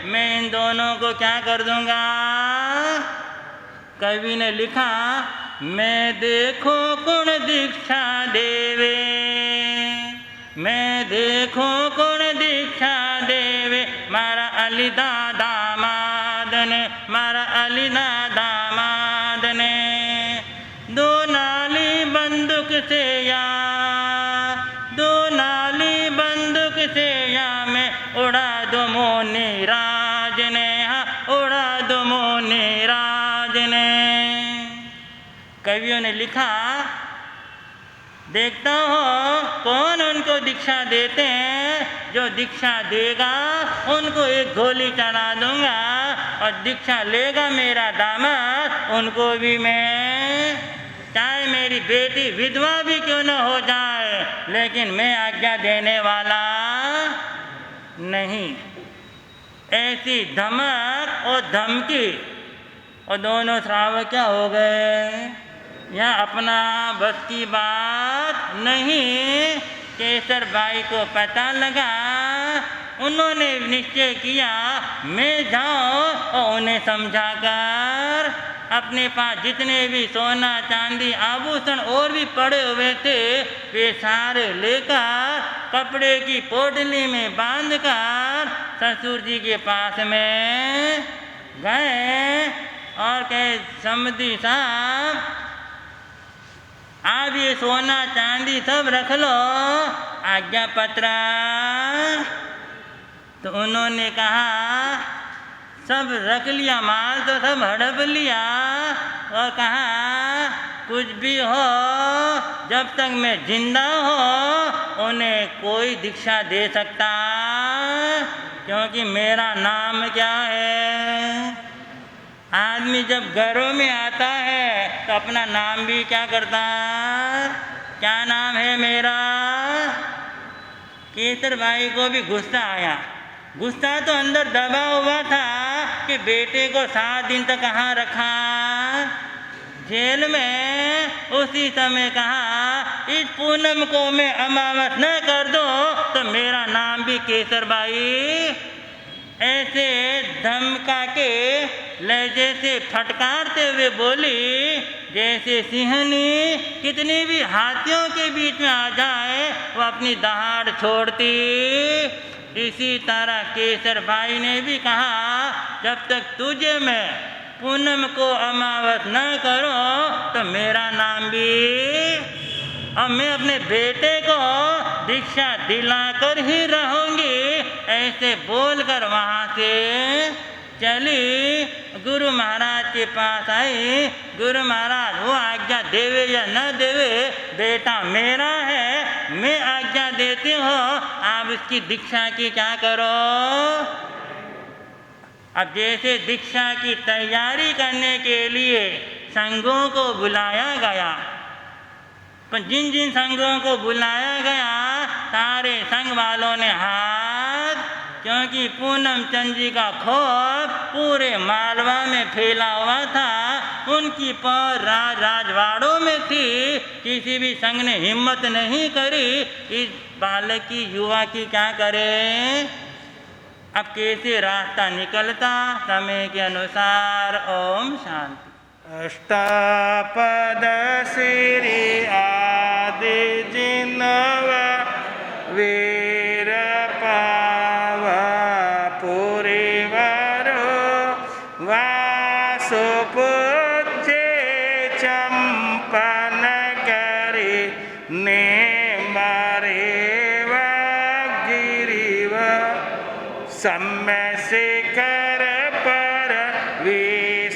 मैं इन दोनों को क्या कर दूंगा। कवि ने लिखा मैं देखो कौन दीक्षा देवे, मैं देखो कौन दीक्षा देवे, मारा अली दादा मादने, मारा अली दादा मादने। 2 नाली बंदूक से या, 2 नाली बंदूक से या, मैं उड़ा दो मोनी राज ने, हाँ उड़ा दो मोनी राज ने। कवियों ने लिखा देखता हो कौन उनको दीक्षा देते हैं, जो दीक्षा देगा उनको एक गोली चला दूंगा, और दीक्षा लेगा मेरा दामाद उनको भी मैं, चाहे मेरी बेटी विधवा भी क्यों न हो जाए, लेकिन मैं आज्ञा देने वाला नहीं। ऐसी धमक और धमकी। और दोनों श्रावक क्या हो गए? यह अपना बस की बात नहीं। केसर बाई को पता लगा। उन्होंने निश्चय किया मैं जाऊं और उन्हें समझाकर अपने पास जितने भी सोना चांदी आभूषण और भी पड़े हुए थे वे सारे लेकर कपड़े की पोटली में बांधकर ससुर जी के पास में गए और कहे समधी साहब आप ये सोना चांदी सब रख लो, आज्ञा पत्र। तो उन्होंने कहा सब रख लिया, माल तो सब हड़प लिया, और कहा कुछ भी हो जब तक मैं जिंदा हो उन्हें कोई दीक्षा दे सकता, क्योंकि मेरा नाम क्या है। आदमी जब घरों में आता है तो अपना नाम भी क्या करता, क्या नाम है मेरा। केसर भाई को भी गुस्सा आया। गुस्सा तो अंदर दबा हुआ था कि बेटे को 7 दिन तक कहाँ रखा, जेल में। उसी समय कहा इस पूनम को मैं अमावस न कर दो तो मेरा नाम भी केसर भाई। ऐसे धमका के लहजे से फटकारते हुए बोली जैसे सिंहनी कितनी भी हाथियों के बीच में आ जाए वो अपनी दहाड़ छोड़ती। इसी तरह केसर भाई ने भी कहा जब तक तुझे मैं पूनम को अमावस न करो तो मेरा नाम भी, और मैं अपने बेटे को दीक्षा दिलाकर ही रहूंगी। ऐसे बोलकर वहाँ से चली गुरु महाराज के पास आई। गुरु महाराज वो आज्ञा देवे या न देवे बेटा मेरा है, मैं आज्ञा देती हूँ, आप इसकी दीक्षा की क्या करो। अब जैसे दीक्षा की तैयारी करने के लिए संघों को बुलाया गया, पर जिन जिन संघों को बुलाया गया सारे संघ वालों ने हाथ, क्योंकि पूनम चंद जी का खौफ पूरे मालवा में फैला हुआ था, उनकी पौर राजवाड़ों में थी। किसी भी संघ ने हिम्मत नहीं करी इस बालक की युवा की क्या करे। अब कैसे रास्ता निकलता समय के अनुसार। ओम शांति। अष्टापद श्री आदि जिनव वीर पाव पुरीवर सुपूज्ये चम्पनगरे नेमरेव गिरिव सम्यशिखर पर विसजिनवर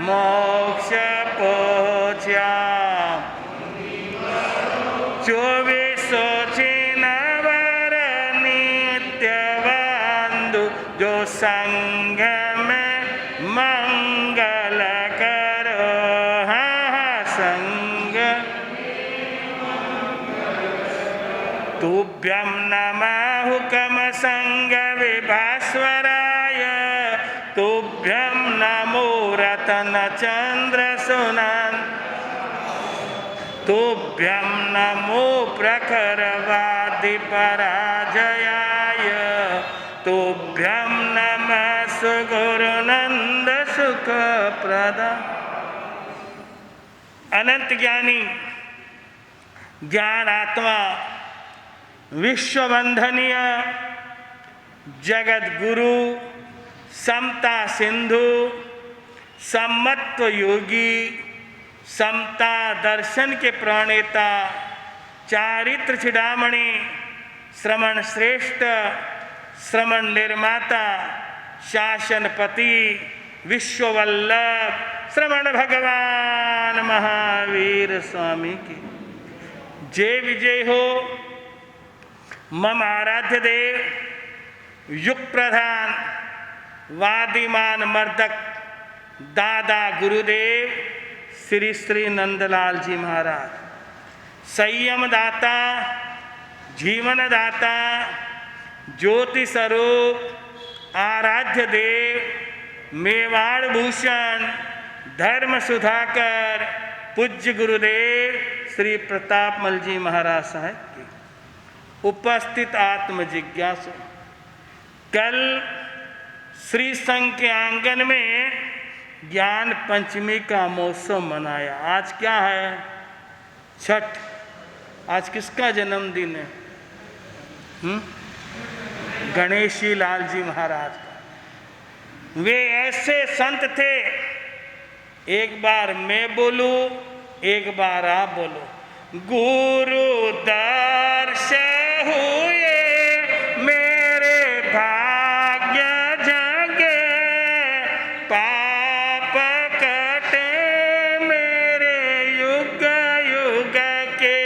मोक्ष पोच्या चौबीसो चिनवर नित्यबंधु जो संग में मंगल करो संग तुभ्यं नमः हुकम संग विभास्वराय तुभ्यं नमो रतन चंद्र सुनन तुभ्यं नमो प्रखरवादि पराजयाय तुभ्यं नमः सुगुरुनंद सुख प्रदा। अनंत ज्ञानी ज्ञान आत्मा विश्ववंदनीय जगत गुरु समता सिंधु सम्मत्व योगी समता दर्शन के प्रणेता चारित्र चिडामणि श्रमण श्रेष्ठ श्रमण निर्माता शासनपति विश्ववल्लभ श्रमण भगवान महावीर स्वामी की जय विजय हो। मम आराध्य देव युग प्रधान वादिमान मर्दक दादा गुरुदेव श्री श्री नंदलाल जी महाराज संयम दाता जीवन दाता ज्योति स्वरूप आराध्य देव मेवाड़ भूषण धर्म सुधाकर पूज्य गुरुदेव श्री प्रतापमल जी महाराज साहब की उपस्थित आत्म जिज्ञासु कल श्री संघ के आंगन में ज्ञान पंचमी का महोत्सव मनाया। आज क्या है? छठ। आज किसका जन्मदिन है? गणेशी लाल जी महाराज का। वे ऐसे संत थे, एक बार मैं बोलूं एक बार आप बोलो। गुरु दर्श हुए मेरे भाग्य जगे पाप कटे मेरे युग युग के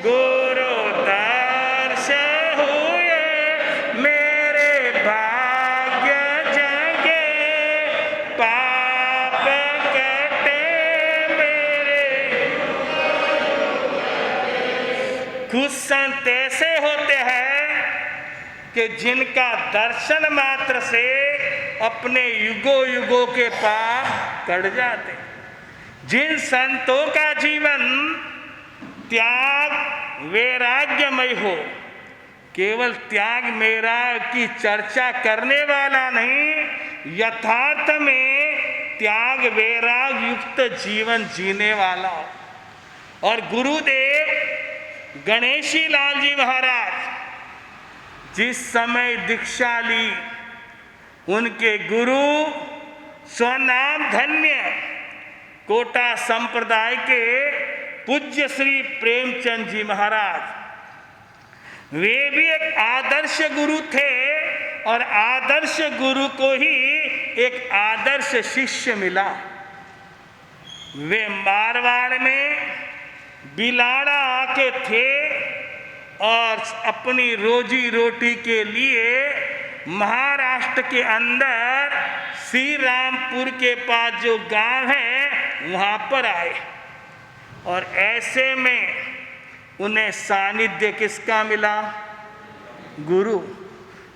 गुरु दर्श हुए मेरे भाग्य जगे पाप कटे मेरे। कुछ संत ऐसे होते हैं कि जिनका दर्शन मात्र से अपने युगों युगों के पाप कट जाते। जिन संतों का जीवन त्याग वैराग्यमय हो, केवल त्याग वैराग्य की चर्चा करने वाला नहीं, यथार्थ में त्याग वैराग्य युक्त जीवन जीने वाला हो। और गुरुदेव गणेशी लाल जी महाराज जिस समय दीक्षा ली, उनके गुरु स्वनाम धन्य कोटा संप्रदाय के पूज्य श्री प्रेमचंद जी महाराज, वे भी एक आदर्श गुरु थे और आदर्श गुरु को ही एक आदर्श शिष्य मिला। वे मारवाड़ में बिलाड़ा आके थे और अपनी रोजी रोटी के लिए महाराष्ट्र के अंदर श्री रामपुर के पास जो गांव है वहाँ पर आए। और ऐसे में उन्हें सानिध्य किसका मिला? गुरु।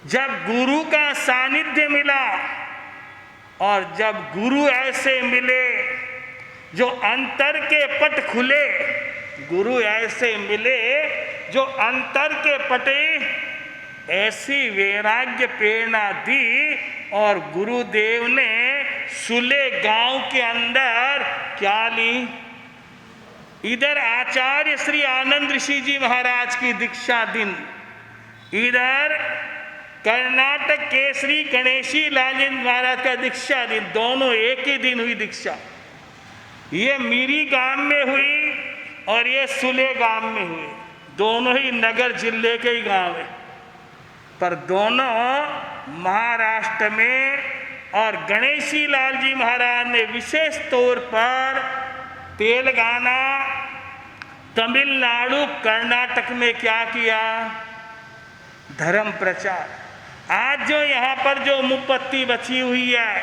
जब गुरु का सानिध्य मिला और जब गुरु ऐसे मिले जो अंतर के पट खुले, गुरु ऐसे मिले जो अंतर के पटे ऐसी वैराग्य प्रेरणा दी। और गुरुदेव ने सुले गांव के अंदर क्या ली? इधर आचार्य श्री आनंद ऋषि जी महाराज की दीक्षा दिन, इधर कर्नाटक केसरी गणेशी लाल महाराज का दीक्षा दिन, दोनों एक ही दिन हुई दीक्षा। ये मीरी गांव में हुई और ये सुले गांव में हुई, दोनों ही नगर जिले के ही गांव है, पर दोनों महाराष्ट्र में। और गणेशी लाल जी महाराज ने विशेष तौर पर तेलंगाना, तमिलनाडु, कर्नाटक में क्या किया? धर्म प्रचार। आज जो यहाँ पर जो मुपत्ति बची हुई है,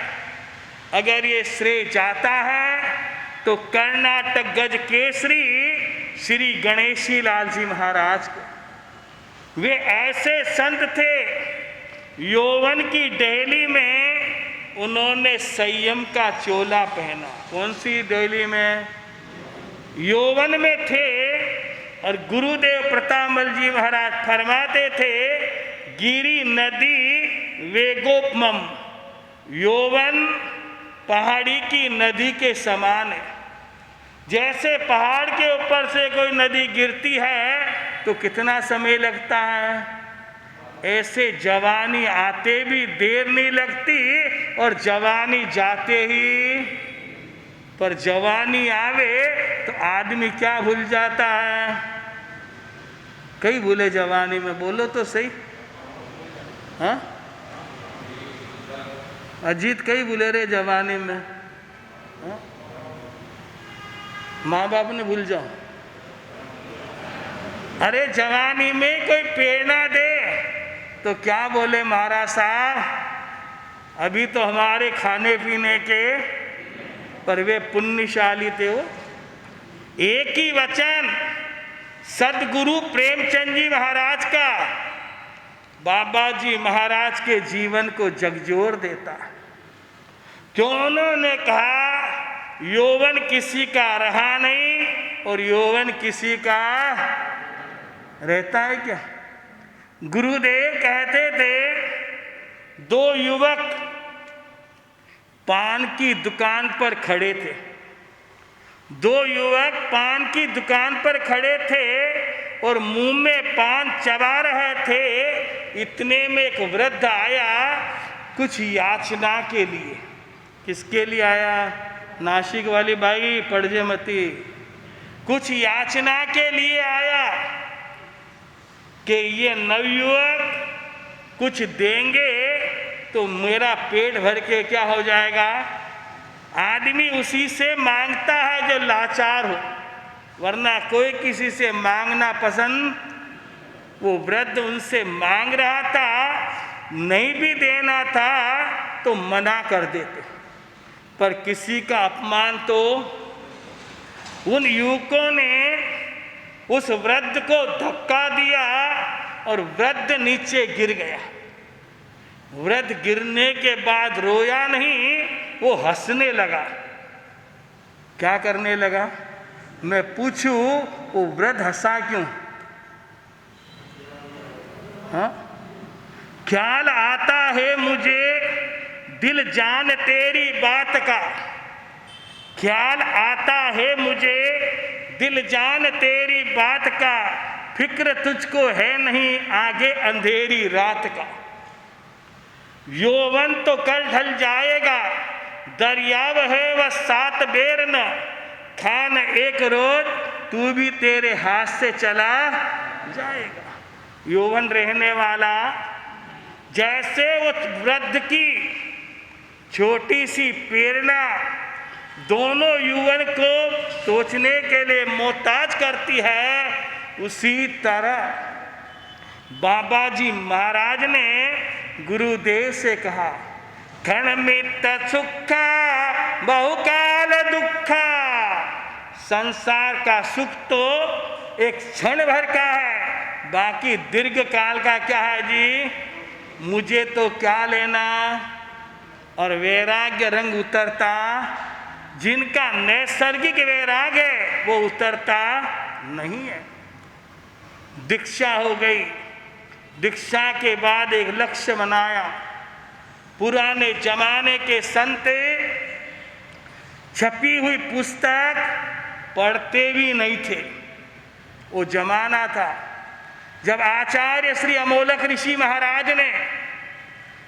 अगर ये श्रेय जाता है तो कर्नाटक गज केसरी श्री गणेशी लाल जी महाराज को। वे ऐसे संत थे, यौवन की डहली में उन्होंने संयम का चोला पहना। कौन सी डहली में? यौवन में थे। और गुरुदेव प्रतापमल जी महाराज फरमाते थे, गिरी नदी वेगोपमम, यौवन पहाड़ी की नदी के समान है। जैसे पहाड़ के ऊपर से कोई नदी गिरती है तो कितना समय लगता है, ऐसे जवानी आते भी देर नहीं लगती और जवानी जाते ही। पर जवानी आवे तो आदमी क्या भूल जाता है? कई भूले जवानी में, बोलो तो सही। हाँ, अजीत कई भूले रे जवानी में। हाँ? माँ बाप ने भूल जाओ। अरे जवानी में कोई प्रेरणा दे तो क्या बोले महाराज साहब, अभी तो हमारे खाने पीने के, पर वे पुण्यशाली थे। वो एक ही वचन सदगुरु प्रेमचंद जी महाराज का बाबा जी महाराज के जीवन को झकझोर देता। क्यों? उन्होंने कहा यौवन किसी का रहा नहीं और यौवन किसी का रहता है क्या? गुरुदेव कहते थे, दो युवक पान की दुकान पर खड़े थे। दो युवक पान की दुकान पर खड़े थे और मुंह में पान चबा रहे थे। इतने में एक वृद्ध आया कुछ याचना के लिए। किसके लिए आया? नासिक वाली बाई पड़जे मती। कुछ याचना के लिए आया कि ये नवयुवक कुछ देंगे तो मेरा पेट भर के क्या हो जाएगा। आदमी उसी से मांगता है जो लाचार हो, वरना कोई किसी से मांगना पसंद। वो वृद्ध उनसे मांग रहा था, नहीं भी देना था तो मना कर देते, पर किसी का अपमान तो। उन युवकों ने उस वृद्ध को धक्का दिया और वृद्ध नीचे गिर गया। वृद्ध गिरने के बाद रोया नहीं, वो हंसने लगा। क्या करने लगा? मैं पूछूं वो वृद्ध हंसा क्यों? हाँ? ख्याल आता है मुझे दिल जान तेरी बात का, ख्याल आता है मुझे दिल जान तेरी बात का, फिक्र तुझको है नहीं आगे अंधेरी रात का। यौवन तो कल ढल जाएगा, दरियाव है वह 7 बेर न, खान एक रोज तू भी तेरे हाथ से चला जाएगा। यौवन रहने वाला, जैसे उस वृद्ध की छोटी सी प्रेरणा दोनों युवन को सोचने के लिए मोहताज करती है, उसी तरह बाबा जी महाराज ने गुरुदेव से कहा, क्षणमित सुखा बहुकाल दुखा। संसार का सुख तो एक क्षण भर का है, बाकी दीर्घ काल का क्या है जी, मुझे तो क्या लेना। और वैराग्य रंग उतरता, जिनका नैसर्गिक वैराग्य है वो उतरता नहीं है। दीक्षा हो गई, दीक्षा के बाद एक लक्ष्य बनाया। पुराने जमाने के संत छपी हुई पुस्तक पढ़ते भी नहीं थे। वो जमाना था जब आचार्य श्री अमोलक ऋषि महाराज ने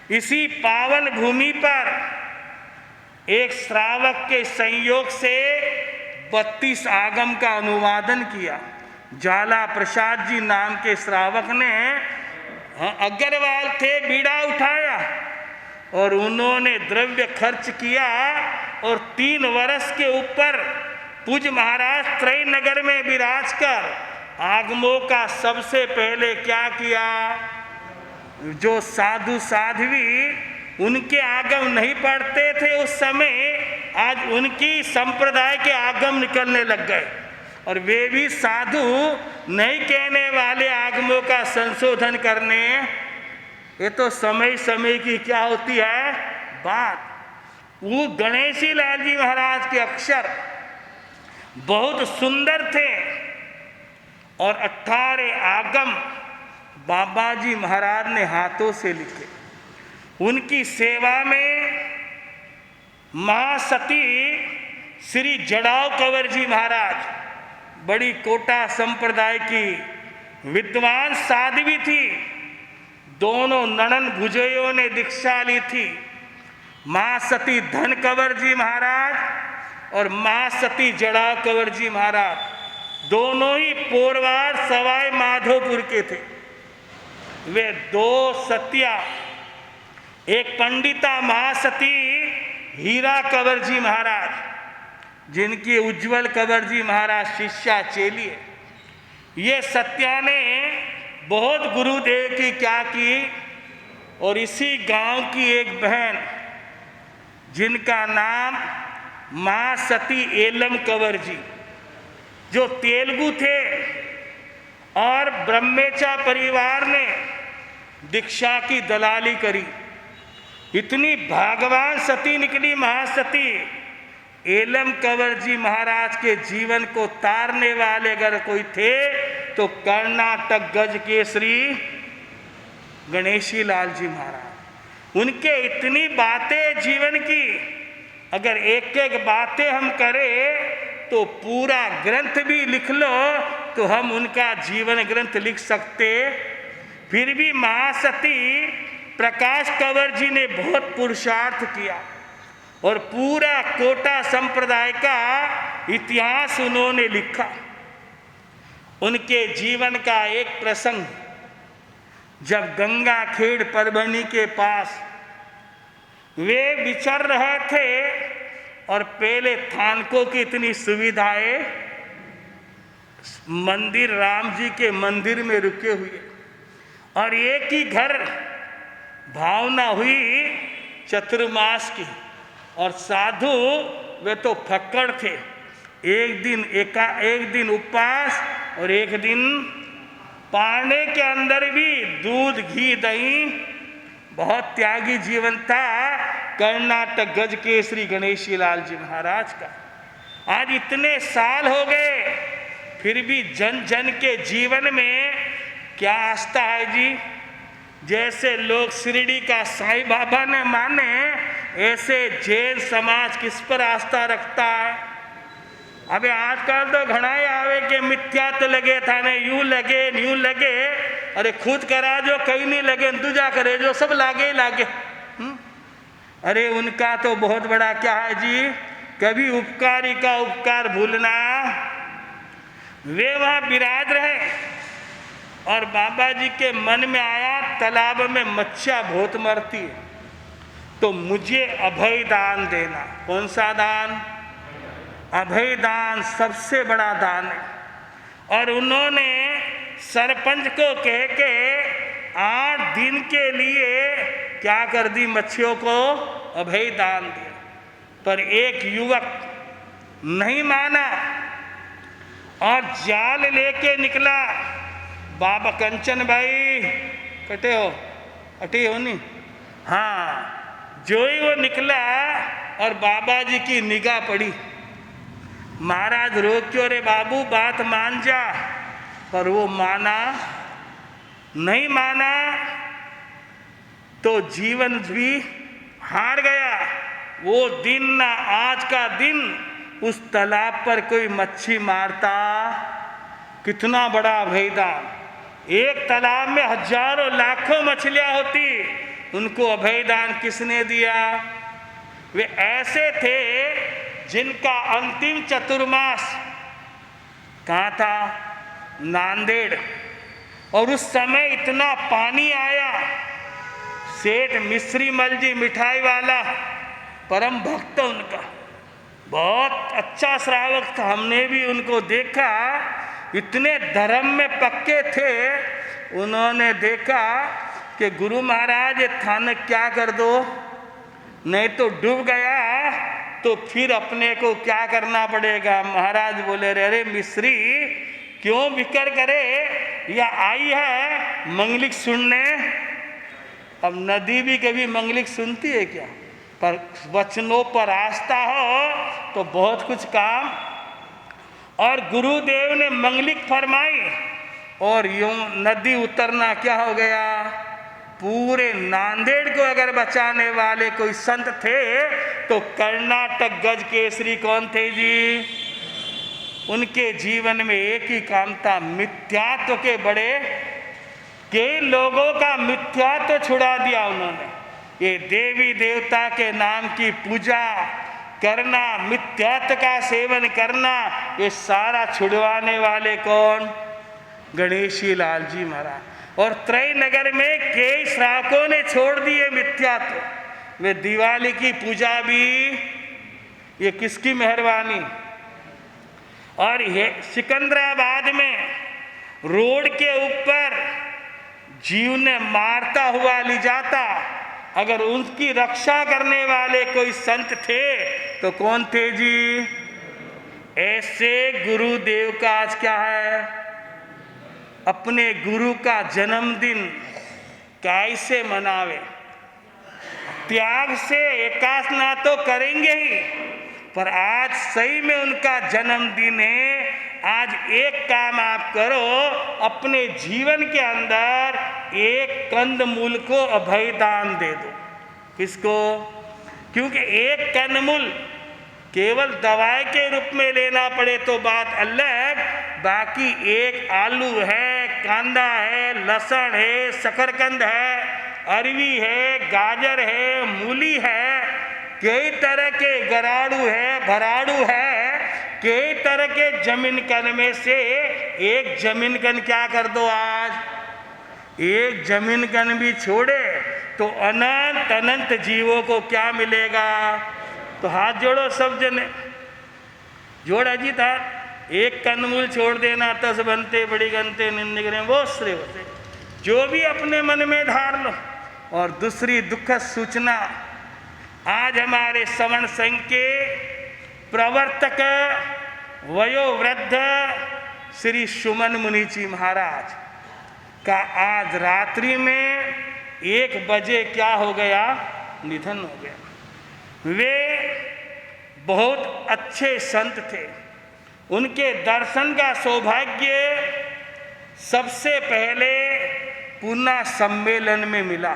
इसी पावन भूमि पर एक श्रावक के संयोग से 32 आगम का अनुवादन किया। ज्वाला प्रसाद जी नाम के श्रावक ने, अग्रवाल थे, बीड़ा उठाया और उन्होंने द्रव्य खर्च किया और 3 वर्ष के ऊपर पूज्य महाराज त्रय नगर में विराज कर आगमों का सबसे पहले क्या किया, जो साधु साध्वी उनके आगम नहीं पढ़ते थे उस समय, आज उनकी संप्रदाय के आगम निकलने लग गए और वे भी साधु नहीं कहने वाले आगमों का संशोधन करने। ये तो समय समय की क्या होती है बात। वो गणेशी लाल जी महाराज के अक्षर बहुत सुंदर थे और 18 आगम बाबा जी महाराज ने हाथों से लिखे। उनकी सेवा में महासती श्री जड़ाव कंवर जी महाराज बड़ी कोटा संप्रदाय की विद्वान साध्वी थी। दोनों ननन भुजयों ने दीक्षा ली थी। महासती धन कंवर जी महाराज और महासती जड़ाव कंवर जी महाराज दोनों ही पोरवार सवाई माधोपुर के थे। वे 2 सतिया, एक पंडिता महासती हीरा कंवर जी महाराज, जिनकी उज्जवल कंवर जी महाराज शिष्या चेली है। ये सत्या ने बहुत गुरुदेव की क्या की, और इसी गांव की एक बहन जिनका नाम महासती एलम कंवर जी, जो तेलुगु थे और ब्रह्मेचा परिवार ने दीक्षा की दलाली करी। इतनी भागवान सती निकली महासती। एलम कंवर जी महाराज के जीवन को तारने वाले अगर कोई थे तो कर्नाटक गज केसरी गणेशी लाल जी महाराज। उनके इतनी बातें जीवन की, अगर एक एक बातें हम करें तो पूरा ग्रंथ भी लिख लो तो हम उनका जीवन ग्रंथ लिख सकते। फिर भी महासती प्रकाश कंवर जी ने बहुत पुरुषार्थ किया और पूरा कोटा संप्रदाय का इतिहास उन्होंने लिखा। उनके जीवन का एक प्रसंग, जब गंगा खेड़ परभनी के पास वे विचर रहे थे और पहले थानकों की इतनी सुविधाएं, मंदिर राम जी के मंदिर में रुके हुए और एक ही घर भावना हुई चतुर्मास की, और साधु वे तो फक्कड़ थे। एक दिन उपवास और एक दिन पाने के अंदर भी दूध घी दही, बहुत त्यागी जीवन था कर्नाटक गज केसरी गणेशी लाल जी महाराज का। आज इतने साल हो गए फिर भी जन जन के जीवन में क्या आस्था है जी। जैसे लोग शिरडी का साईं बाबा ने माने, ऐसे जैन समाज किस पर आस्था रखता है। अबे आजकल तो घणाई आवे के मिथ्या तो लगे था ने, यूं लगे न्यू लगे, अरे खुद करा जो कहीं नहीं लगे, दूजा करे जो सब लागे ही लागे। अरे उनका तो बहुत बड़ा क्या है जी, कभी उपकारी का उपकार भूलना। वे वहाँ विराज रहे और बाबा जी के मन में आया तालाब में मच्छियाँ बहुत मरती है, तो मुझे अभय दान देना। कौन सा दान? अभय दान सबसे बड़ा दान है। और उन्होंने सरपंच को कह के 8 दिन के लिए क्या कर दी, मच्छियों को अभय दान दिया। पर एक युवक नहीं माना और जाल लेके निकला। बाबा कंचन भाई कटे हो, अटी हो नहीं, हाँ, जो ही वो निकला और बाबा जी की निगाह पड़ी। महाराज रोक क्यों रे बाबू, बात मान जा। पर वो माना नहीं, माना तो जीवन भी हार गया। वो दिन ना आज का दिन उस तालाब पर कोई मच्छी मारता, कितना बड़ा भेदा। एक तालाब में हजारों लाखों मछलियां होती, उनको अभयदान किसने दिया? वे ऐसे थे जिनका अंतिम चतुर्मास कहाँ था? नांदेड़। और उस समय इतना पानी आया, सेठ मिश्री मल जी मिठाई वाला परम भक्त उनका, बहुत अच्छा श्रावक था, हमने भी उनको देखा, इतने धर्म में पक्के थे। उन्होंने देखा कि गुरु महाराज ये थानक क्या कर दो, नहीं तो डूब गया तो फिर अपने को क्या करना पड़ेगा। महाराज बोले अरे मिश्री क्यों फिक्र करे, या आई है मंगलिक सुनने। अब नदी भी कभी मंगलिक सुनती है क्या? पर वचनों पर आस्था हो तो बहुत कुछ काम। और गुरुदेव ने मंगलिक फरमाई और यूं नदी उतरना क्या हो गया। पूरे नांदेड़ को अगर बचाने वाले कोई संत थे तो कर्नाटक गज केसरी कौन थे जी? उनके जीवन में एक ही काम था, मिथ्यात्व के बड़े, कई लोगों का मिथ्यात्व छुड़ा दिया उन्होंने। ये देवी देवता के नाम की पूजा करना, मिथ्यात्व का सेवन करना, ये सारा छुड़वाने वाले कौन? गणेशी लाल जी महाराज। और त्रय नगर में कई श्रावकों ने छोड़ दिए मिथ्यात्व। वे दिवाली की पूजा भी, ये किसकी मेहरबानी। और ये सिकंदराबाद में रोड के ऊपर जीव ने मारता हुआ ले जाता, अगर उनकी रक्षा करने वाले कोई संत थे तो कौन थे जी? ऐसे गुरुदेव का आज क्या है? अपने गुरु का जन्मदिन कैसे मनावे? त्याग से एकासना तो करेंगे ही, पर आज सही में उनका जन्मदिन है। आज एक काम आप करो, अपने जीवन के अंदर एक कंदमूल को अभयदान दे दो। किसको? क्योंकि एक कंदमूल केवल दवाई के रूप में लेना पड़े तो बात अलग, बाकी एक आलू है, कांदा है, लहसुन है, शकरकंद है, अरवी है, गाजर है, मूली है, कई तरह के गराड़ू है, भराड़ू है, कई तरह के जमीन कन में से एक जमीन कन क्या कर दो। आज एक जमीन कन भी छोड़े तो अनंत अनंत जीवों को क्या मिलेगा। तो हाथ जोड़ो सब जने, जोड़ अजीत हाथ। एक कंदमूल छोड़ देना 10 बनते बड़ी गनते निंदे वो श्रेय होते। जो भी अपने मन में धार लो। और दूसरी दुखद सूचना, आज हमारे श्रवण संघ के प्रवर्तक वयोवृद्ध श्री सुमन मुनि जी महाराज का आज रात्रि में 1 बजे क्या हो गया? निधन हो गया। वे बहुत अच्छे संत थे। उनके दर्शन का सौभाग्य सबसे पहले पूना सम्मेलन में मिला।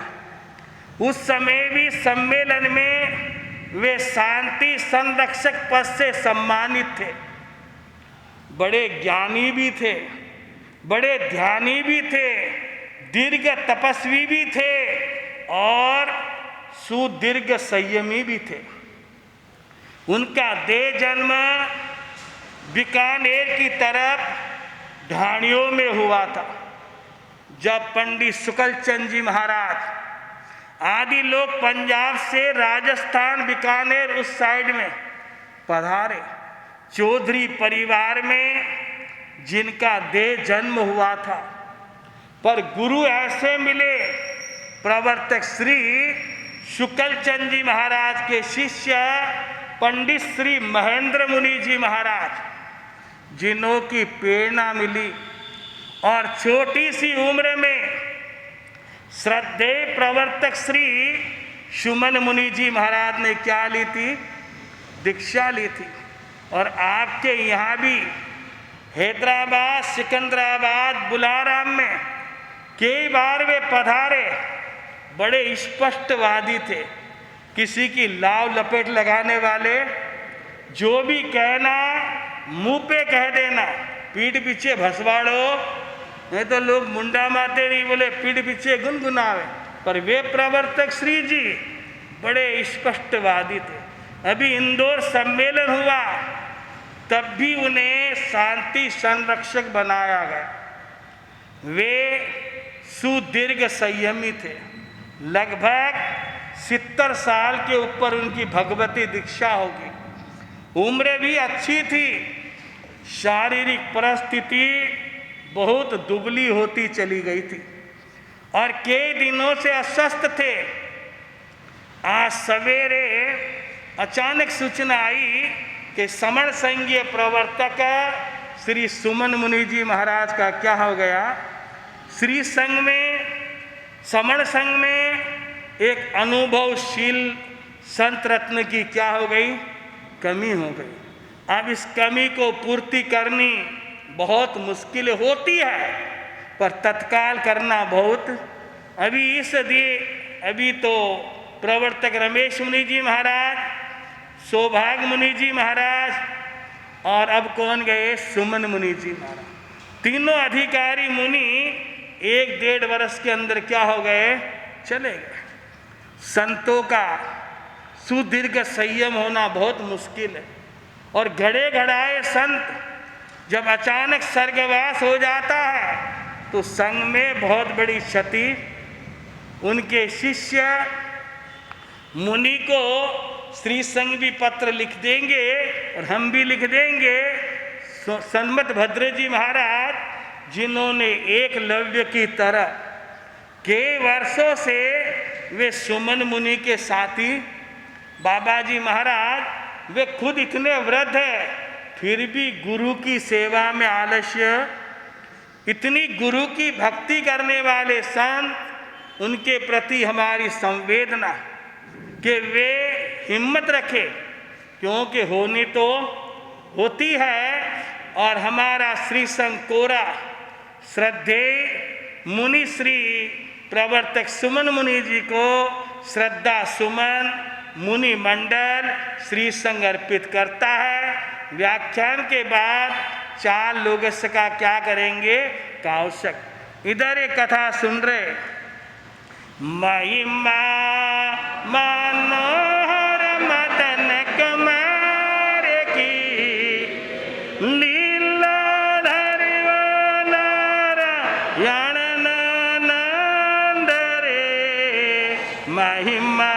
उस समय भी सम्मेलन में वे शांति संरक्षक पद से सम्मानित थे। बड़े ज्ञानी भी थे, बड़े ध्यानी भी थे, दीर्घ तपस्वी भी थे और सुदीर्घ संयमी भी थे। उनका देह जन्म बीकानेर की तरफ ढाणियों में हुआ था। जब पंडित शुक्लचंद जी महाराज आदि लोग पंजाब से राजस्थान बीकानेर उस साइड में पधारे, चौधरी परिवार में जिनका देह जन्म हुआ था, पर गुरु ऐसे मिले प्रवर्तक श्री शुक्लचंद जी महाराज के शिष्य पंडित श्री महेंद्र मुनि जी महाराज, जिन्हों की प्रेरणा मिली और छोटी सी उम्र में श्रद्धेय प्रवर्तक श्री सुमन मुनि जी महाराज ने क्या ली थी? दीक्षा ली थी। और आपके यहाँ भी हैदराबाद, सिकंदराबाद, बुलाराम में कई बार वे पधारे। बड़े स्पष्टवादी थे, किसी की लाव लपेट लगाने वाले, जो भी कहना मुंह पे कह देना, पीठ पीछे भसवाड़ो। नहीं तो लोग मुंडा मारते नहीं, बोले पीठ पीछे गुनगुनावे, पर वे प्रवर्तक श्री जी बड़े स्पष्टवादी थे। अभी इंदौर सम्मेलन हुआ तब भी उन्हें शांति संरक्षक बनाया गया। वे सुदीर्घ संयमी थे। लगभग 70 साल के ऊपर उनकी भगवती दीक्षा होगी। उम्र भी अच्छी थी। शारीरिक परिस्थिति बहुत दुबली होती चली गई थी और कई दिनों से अस्वस्थ थे। आज सवेरे अचानक सूचना आई कि समण संघीय प्रवर्तक श्री सुमन मुनि जी महाराज का क्या हो गया। श्री संघ में, समण संघ में एक अनुभवशील संत रत्न की क्या हो गई, कमी हो गई। अब इस कमी को पूर्ति करनी बहुत मुश्किल होती है, पर तत्काल करना बहुत। अभी तो प्रवर्तक रमेश मुनि जी महाराज, सौभाग्य मुनि जी महाराज और अब कौन गए, सुमन मुनि जी महाराज। तीनों अधिकारी मुनि 1-1.5 वर्ष के अंदर क्या हो गए, चले गए। संतों का सुदीर्घ संयम होना बहुत मुश्किल है और घड़े घड़ाए संत जब अचानक स्वर्गवास हो जाता है तो संघ में बहुत बड़ी क्षति। उनके शिष्य मुनि को श्री संघ भी पत्र लिख देंगे और हम भी लिख देंगे। सन्मत भद्र जी महाराज जिन्होंने एकलव्य की तरह कई वर्षों से वे सुमन मुनि के साथी, बाबा जी महाराज वे खुद इतने वृद्ध है फिर भी गुरु की सेवा में आलस्य। इतनी गुरु की भक्ति करने वाले संत, उनके प्रति हमारी संवेदना कि वे हिम्मत रखे, क्योंकि होनी तो होती है। और हमारा श्री संघ कोरा श्रद्धेय मुनि श्री प्रवर्तक सुमन मुनि जी को श्रद्धा सुमन मुनि मंडल श्री संघ अर्पित करता है। व्याख्यान के बाद 4 लोग इसका क्या करेंगे, कावशक। इधर एक कथा सुन रहे। महिमा मनोहर मदन कुमार की लीला धरियो नारायण नंद रे। महिमा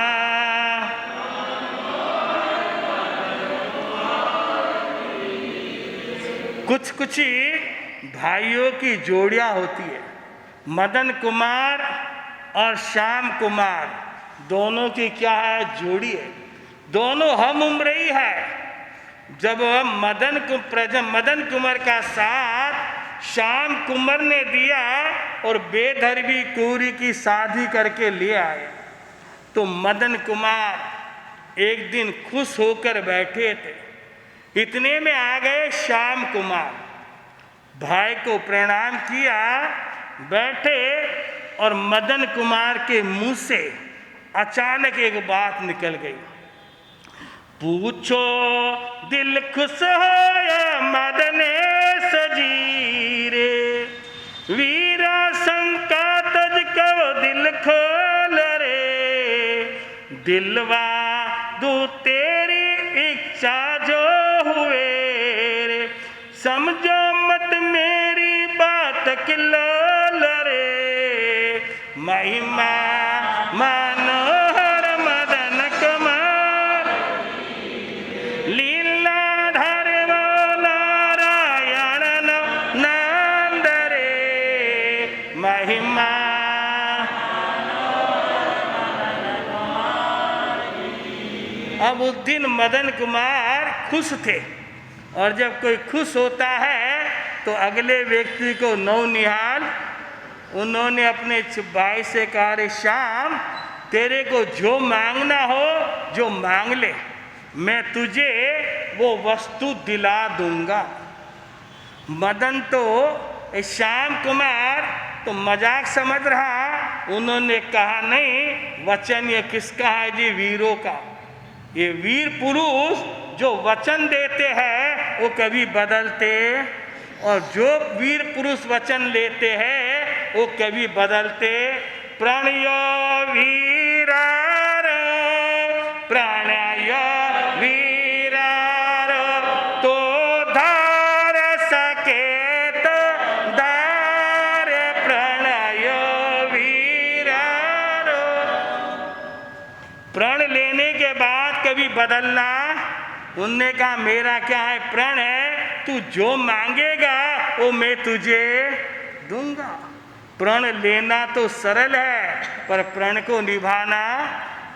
कुछ भाइयों की जोड़ियां होती है। मदन कुमार और श्याम कुमार दोनों की क्या है, जोड़ी है। दोनों हम उम्र ही है। जब मदन कुमार का साथ श्याम कुमार ने दिया और बेधर्मी कुंवरी की शादी करके ले आए, तो मदन कुमार एक दिन खुश होकर बैठे थे। इतने में आ गए श्याम कुमार, भाई को प्रणाम किया, बैठे और मदन कुमार के मुंह से अचानक एक बात निकल गई। पूछो दिल खुश होया मदन सजीरे, वीरा शंका तज कहो दिल खोल रे। दिलवा दू तेरी इच्छा जो हुए रे, समझो मत मेरी बात किलोल रे। महिमा मनोहर मदन कुमार लीला धरियो नारायण नंद रे। महिमा अब उस दिन मदन कुमार खुश थे, और जब कोई खुश होता है तो अगले व्यक्ति को नौनिहाल। उन्होंने अपने भाई से कहा, रे श्याम तेरे को जो मांगना हो जो मांग ले, मैं तुझे वो वस्तु दिला दूंगा। मदन तो श्याम कुमार तो मजाक समझ रहा। उन्होंने कहा, नहीं वचन ये किसका है जी, वीरों का। ये वीर पुरुष जो वचन देते हैं वो कभी बदलते, और जो वीर पुरुष वचन लेते हैं वो कभी बदलते प्रणय वीरार, प्रणय वीरार, तो धार सकेत दार, प्रणय वीरार। प्रण लेने के बाद कभी बदलना। उनने कहा मेरा क्या है, प्रण है, तू जो मांगेगा वो मैं तुझे दूंगा। प्रण लेना तो सरल है, पर प्रण को निभाना।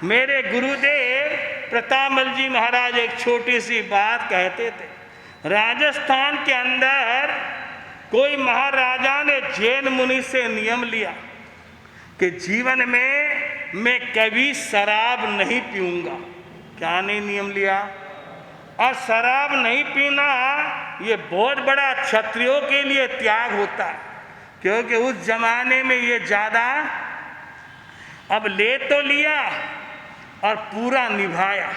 मेरे गुरुदेव प्रतापमल जी महाराज एक छोटी सी बात कहते थे। राजस्थान के अंदर कोई महाराजा ने जैन मुनि से नियम लिया कि जीवन में मैं कभी शराब नहीं पीऊंगा। क्या नहीं नियम लिया? और शराब नहीं पीना ये बहुत बड़ा क्षत्रियों के लिए त्याग होता है, क्योंकि उस जमाने में ये ज़्यादा। अब ले तो लिया और पूरा निभाया।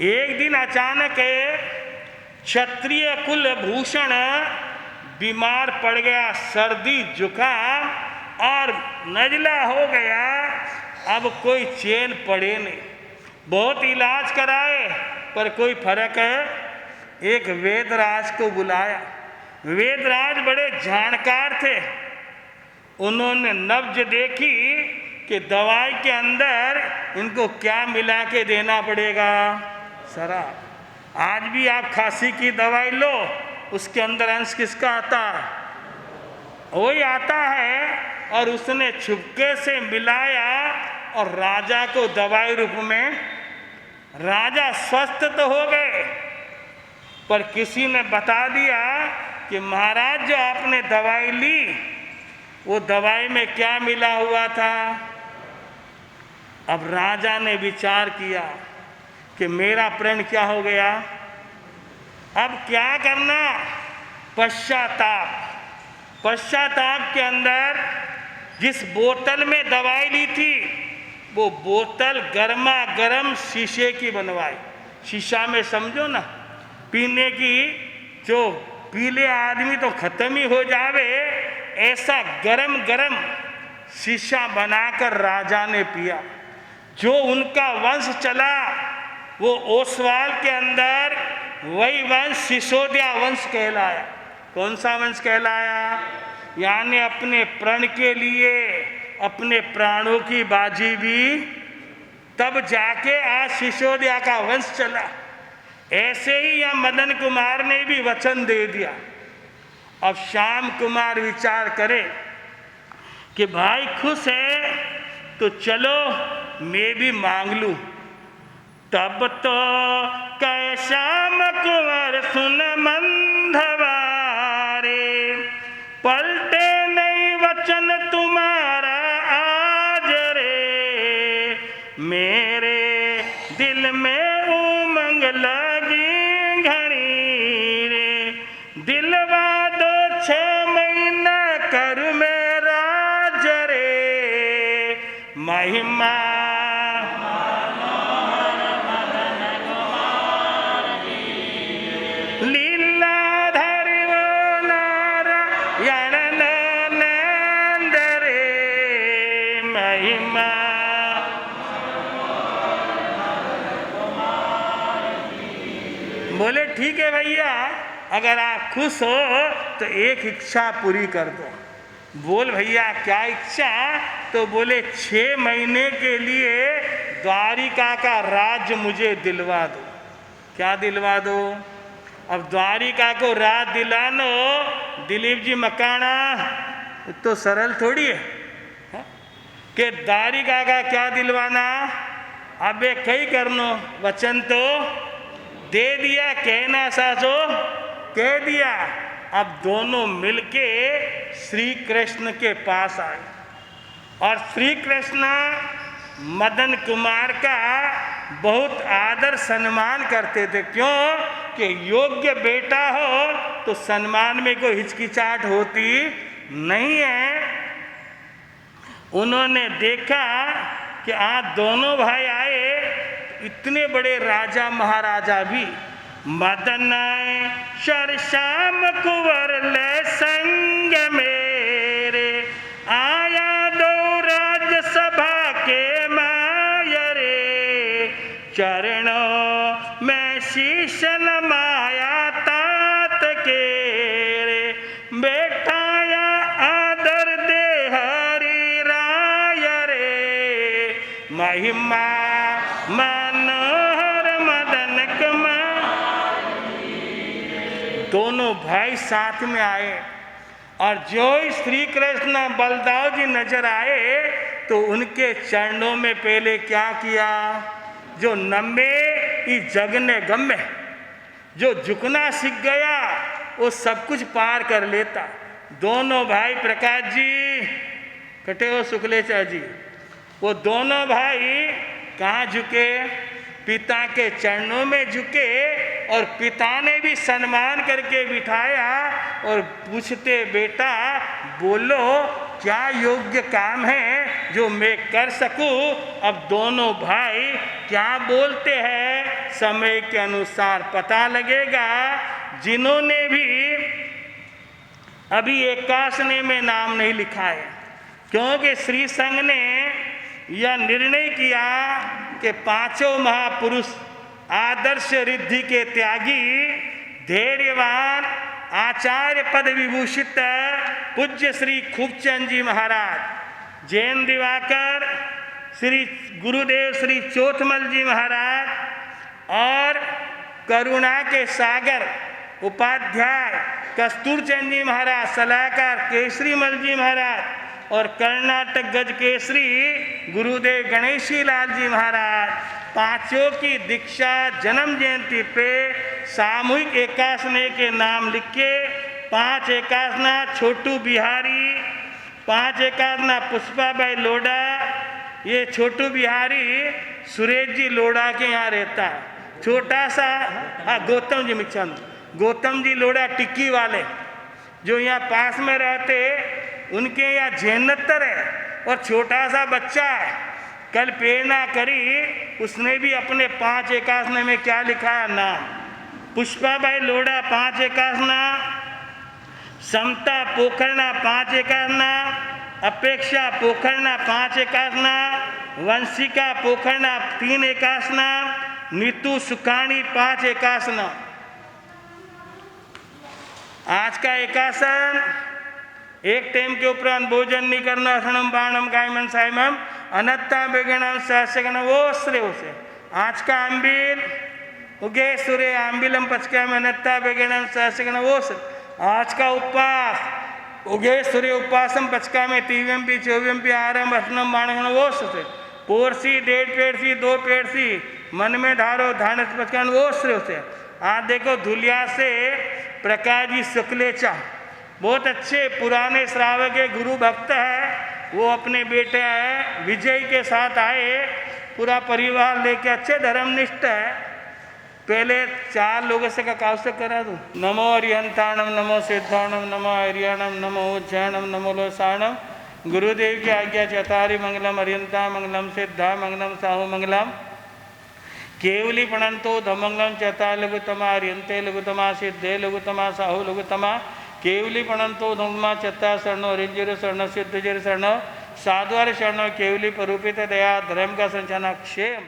एक दिन अचानक क्षत्रिय कुलभूषण बीमार पड़ गया, सर्दी जुकाम और नजला हो गया। अब कोई चैन पड़े नहीं, बहुत इलाज कराए पर कोई फर्क है। एक वेदराज को बुलाया। वेदराज बड़े जानकार थे। उन्होंने नब्ज देखी कि दवाई के अंदर इनको क्या मिला के देना पड़ेगा, शराब। आज भी आप खांसी की दवाई लो, उसके अंदर अंश किसका आता है? वही आता है। और उसने छुपके से मिलाया और राजा को दवाई रूप में। राजा स्वस्थ तो हो गए, पर किसी ने बता दिया कि महाराज जो आपने दवाई ली वो दवाई में क्या मिला हुआ था। अब राजा ने विचार किया कि मेरा प्रण क्या हो गया, अब क्या करना। पश्चाताप। पश्चाताप के अंदर जिस बोतल में दवाई ली थी वो बोतल गर्मा गर्म शीशे की बनवाई। शीशा में समझो ना, पीने की, जो पीले आदमी तो खत्म ही हो जावे, ऐसा गरम गरम शीशा बनाकर राजा ने पिया। जो उनका वंश चला वो ओसवाल के अंदर वही वंश सिसोदिया वंश कहलाया। कौन सा वंश कहलाया? यानी अपने प्रण के लिए अपने प्राणों की बाजी भी तब जाके आज सिसोदिया का वंश चला। ऐसे ही यह मदन कुमार ने भी वचन दे दिया। अब श्याम कुमार विचार करे कि भाई खुश है तो चलो मैं भी मांग लूं। तब तो कह श्याम कुंवर सुन मंधवारे, पलटे नहीं वचन तुम्हारा आज रे। मेरे दिल में उमंग लगी घड़ी रे, दिलवा दो 6 महीना कर मेरा जरे। महिमा लीलाधर वो नारायण नंद रे। महिमा बोले ठीक है भैया, अगर आप खुश हो तो एक इच्छा पूरी कर दो। बोल भैया क्या इच्छा? तो बोले 6 महीने के लिए द्वारिका का राज्य मुझे दिलवा दो। क्या दिलवा दो? अब द्वारिका को राज दिलानो दिलीप जी मकाना तो सरल थोड़ी है, कि द्वारिका का क्या दिलवाना। अबे कई करनो, वचन तो दे दिया, कहना सासो कह दिया। अब दोनों मिलके श्री कृष्ण के पास आए और श्री कृष्ण मदन कुमार का बहुत आदर सम्मान करते थे। क्यों? कि योग्य बेटा हो तो सम्मान में कोई हिचकिचाहट होती नहीं है। उन्होंने देखा कि आज दोनों भाई आए, इतने बड़े राजा महाराजा भी। मदन शर श्याम कुंवर ले संग मेरे, आया दो राज मैं शीश नमाया तात के रे बैठाया आदर दे हरि राय रे महिमा मनोहर मदन कमाई। दोनों भाई साथ में आए और जो ही श्री कृष्ण बलदाव जी नजर आए तो उनके चरणों में पहले क्या किया, जो नम्मे इस जग ने गम्य, जो झुकना सीख गया वो सब कुछ पार कर लेता। दोनों भाई प्रकाश जी कटे हो शुक्लेचा जी, वो दोनों भाई कहाँ झुके, पिता के चरणों में झुके और पिता ने भी सम्मान करके बिठाया और पूछते बेटा बोलो क्या योग्य काम है जो मैं कर सकूं। अब दोनों भाई क्या बोलते हैं समय के अनुसार पता लगेगा। जिन्होंने भी अभी एकाशने में नाम नहीं लिखा है, क्योंकि श्री संघ ने यह निर्णय किया कि पांचों महापुरुष आदर्श रिद्धि के त्यागी, धैर्यवान, आचार्य पद विभूषित पूज्य श्री खूबचंद जी महाराज, जैन दिवाकर, श्री गुरुदेव श्री चोथमल जी महाराज और करुणा के सागर उपाध्याय कस्तूरचंद जी महाराज, सलाहकार केसरीमल जी महाराज और कर्नाटक गज केसरी गुरुदेव गणेशी लाल जी महाराज, पांचों की दीक्षा जन्म जयंती पे सामूहिक एकासने के नाम लिख के 5 एकासना छोटू बिहारी, 5 एकासना पुष्पाबाई लोढ़ा। ये छोटू बिहारी सुरेश जी लोढ़ा के यहाँ रहता है, छोटा सा। हाँ गौतम जी मिच्छान, गौतम जी लोढ़ा टिक्की वाले जो यहाँ पास में रहते, उनके यहाँ जैनतर है और छोटा सा बच्चा है। कल प्रेरणा करी, उसने भी अपने 5 एकासने में क्या लिखा है नाम, पुष्पाबाई लोढ़ा 5 एकासना, समता पोखरना 5 एकासना, अपेक्षा पोखरना 5 एकासना, वंशिका पोखरना 3 एकासना, नीतू सुखानी 5 एकासना। आज का एकासन एक टाइम के उपरांत भोजन नहीं करना, असणम बाणम गायमन साइमम अनत्ता बेगणम सहसगण वो श्रेय से। आज का आंबिल उगे सूर्य आंबिलम पचका में अनत्ता बेगणम सहसगण वो से। आज का उपवास उगे सूर्य उपवासम पचका में तीव्यम चौव्यम आरम असनम बाणगण वो से। पोरसी 1.5 पेड़सी 2 पेड़सी मन में धारो धान पचका वो श्रेय से। आज देखो धुलिया से प्रकाश जी शुक्लेचा बहुत अच्छे पुराने श्रावक के गुरु भक्त है, वो अपने बेटे है विजय के साथ आए, पूरा परिवार लेके अच्छे धर्मनिष्ठ है। पहले 4 लोगों से का कौशक करा दूँ। नमो अरिहंताणम, नमो सिद्धाणम, नमो हरियाणम, नमो उज्जैनम, नमो लोसाणम। गुरुदेव की आज्ञा चतारी मंगलम अरिहंता मंगलम सिद्धा मंगलम साहु मंगलम। केवली पणंतो धमंगलम चता लघुतमा हरियंते लघुतमा सिद्धे लघुतमा साहु लघुतमा। केवली पणंतो धुमा चत्ता शरणो हरिंजर शरण सिद्ध जर शरण साधुवार शरण केवली परूपित दया धर्म का संचाना क्षेम।